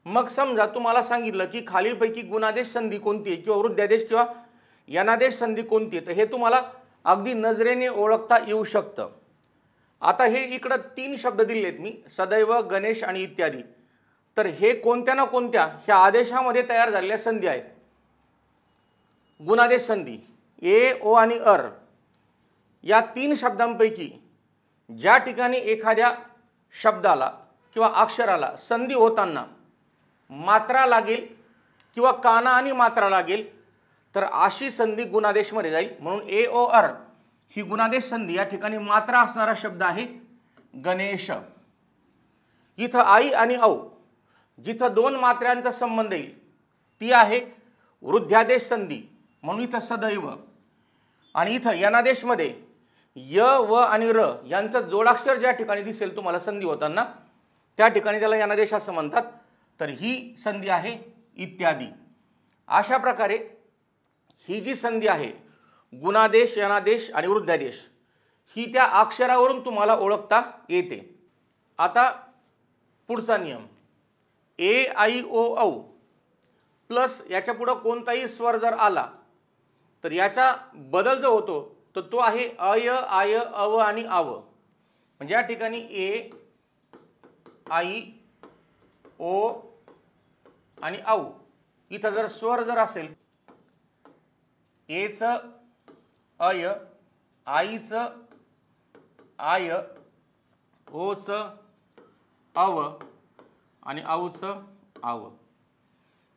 मग समजा तुम्हाला सांगितलं की खालीलपैकी गुणादेश संधी कोणती आहे किंवा वृद्ध्यादेश किंवा यनादेश संधी कोणती आहे, तर हे तुम्हाला अगदी नजरेने ओळखता येऊ शकतं. आता हे इकडं 3 शब्द दिलेत मी, सदैव, गणेश आणि इत्यादी. तर हे कोणत्या ना कोणत्या ह्या आदेशामध्ये तयार झालेल्या संधी आहेत. गुणादेश संधी ए, ओ आणि अर या 3 शब्दांपैकी ज्या ठिकाणी एखाद्या शब्दाला किंवा अक्षराला संधी होताना मात्रा लागेल किंवा काना आणि मात्रा लागेल तर अशी संधी गुणादेशमध्ये जाईल. म्हणून ए, ओ, अर ही गुणादेश संधी या ठिकाणी मात्रा असणारा शब्द आहे गणेश. इथं आई आणि औ जिथं 2 मात्र्यांचा संबंध येईल ती आहे वृद्ध्यादेश संधी म्हणून इथं सदैव. आणि इथं यनादेशमध्ये य, व आणि र यांचं जोडाक्षर ज्या ठिकाणी दिसेल तुम्हाला संधी होताना त्या ठिकाणी त्याला यनादेश असं म्हणतात. तर ही संधी आहे इत्यादी. अशा प्रकारे ही जी संधी आहे गुणादेश, यनादेश आणि वृद्ध्यादेश ही त्या अक्षरावरून तुम्हाला ओळखता येते. आता पुढचा नियम ए, आई, ओ, औ प्लस याच्या पुढं कोणताही स्वर जर आला तर याचा बदल जो होतो तर तो आहे अय, आय, अव आणि आव. म्हणजे या ठिकाणी ए, आई, ओ आणि औ. इथं जर स्वर जर असेल एचं अय, आईचं आय, ओचं अव आणि औचं आव.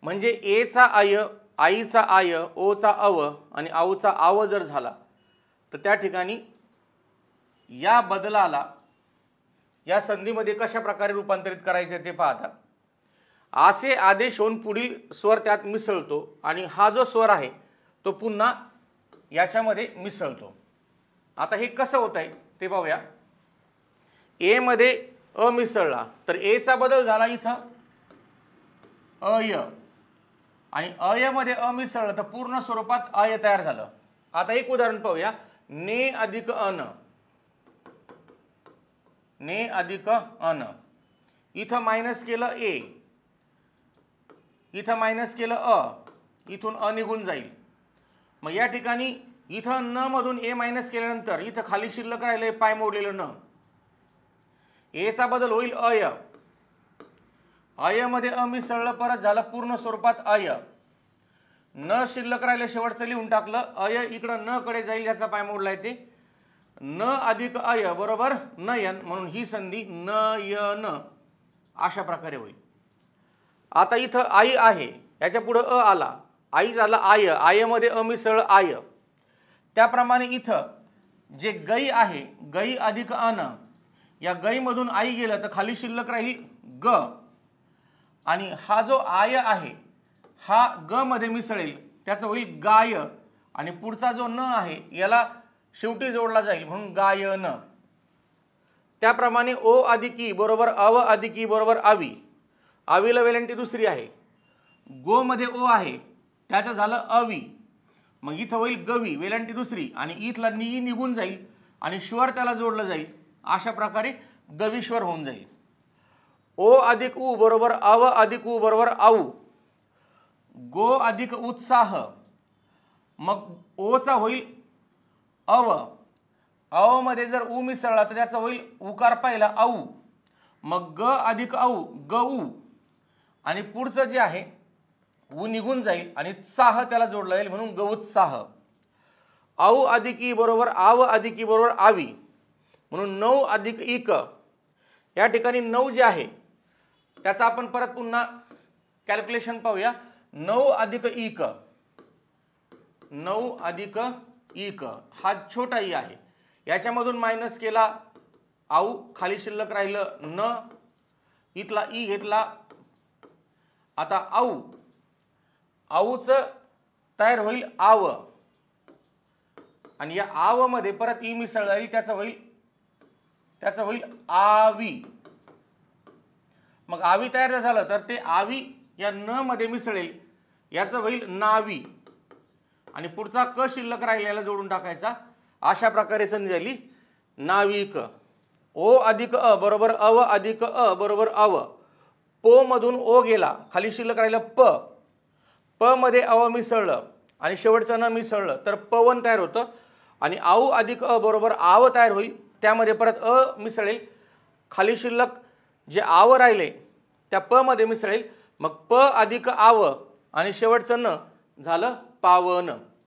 म्हणजे एचा आय, आईचा आय, ओचा अव आणि औचा आव जर झाला तर त्या ठिकाणी या बदलाला या संधीमध्ये कशा प्रकारे रूपांतरित करायचे ते पाहता. असे आदेश होऊन पुढील स्वर त्यात मिसळतो आणि हा जो स्वर आहे तो पुन्हा याच्यामध्ये मिसळतो. आता हे कसं होत आहे ते पाहूया. ए मध्ये अ मिसळला तर एचा बदल झाला इथं अय आणि अय मध्ये अ मिसळलं तर पूर्ण स्वरूपात अय तयार झालं. आता एक उदाहरण पाहूया. ने अधिक अन, ने अधिक अन. इथं मायनस केलं ए, इथं मायनस केलं अ, इथून अ निघून जाईल. मग या ठिकाणी इथं न मधून ए मायनस केल्यानंतर इथं खाली शिल्लक राहिले पाय मोडलेलं न. एचा बदल होईल अय, अय मध्ये अ मिसळलं परत झालं पूर्ण स्वरूपात अय. न शिल्लक राहिले शेवटचं लिहून टाकलं. अय इकडं न कडे जाईल याचा पाय मोडलाय ते न अधिक अय बरोबर नयन. म्हणून ही संधी नयन अशा प्रकारे होईल. आता इथं आई आहे याच्या पुढे अ आला, आई झाला आय, आय मध्ये अ मिसळ आय. त्याप्रमाणे इथं जे गई आहे गई अधिक अन, या गई मधून आई गेलं तर खाली शिल्लक राहील ग आणि हा जो आय आहे हा ग मध्ये मिसळेल त्याचं होईल गाय आणि पुढचा जो न आहे याला शेवटी जोडला जाईल म्हणून गायन. त्याप्रमाणे ओ अधिक ई बरोबर अव अधिक ई बरोबर आवी. आवीला वेलांटी दुसरी आहे. गो मध्ये ओ आहे त्याचं झालं अवी. मग इथं होईल गवी, वेलांटी दुसरी आणि इथला नि निघून जाईल आणि श्वर त्याला जोडलं जाईल. अशा प्रकारे गवीश्वर होऊन जाईल. ओ अधिक उ बरोबर अव अधिक उ बरोबर आऊ. गो अधिक उत्साह, मग ओचा होईल अव, अव मध्ये जर उ मिसळला तर त्याचा होईल उकार पहिला औ. मग ग अधिक औ गऊ आणि पुढचं जे आहे उ निघून जाईल आणि साह त्याला जोडला जाईल म्हणून गौत्साह. औ अधिक ई बरोबर आव अधिक ई बरोबर आवी म्हणून 9 अधिक इक. या ठिकाणी 9 जे आहे त्याचा आपण परत पुन्हा कॅल्क्युलेशन पाहूया. 9 अधिक इक, 9 अधिक इक हा छोटा ई आहे. याच्यामधून मायनस केला आऊ, खाली शिल्लक राहिलं न, इथला ई घेतला. आता आऊ, आऊचं तयार होईल आव आणि या आव मध्ये परत ई मिसळ जाईल त्याचं होईल आवी. मग आवी तयार झालं तर ते आवी या न मध्ये मिसळेल याचं होईल नावी आणि पुढचा क शिल्लक राहिलेला जोडून टाकायचा. अशा प्रकारे संधी झाली नाविक. ओ अधिक अ बरोबर अव अधिक अ बरोबर अव. पो मधून ओ गेला, खाली शिल्लक राहिलं प, प मध्ये अव मिसळलं आणि शेवटचं न मिसळलं तर पवन तयार होतं आणि आऊ अधिक अ बरोबर आव तयार होईल. त्यामध्ये परत अ मिसळेल, खाली शिल्लक जे आव राहिले त्या प मध्ये मिसळेल. मग प अधिक आव आणि शेवटचं न झालं पावन.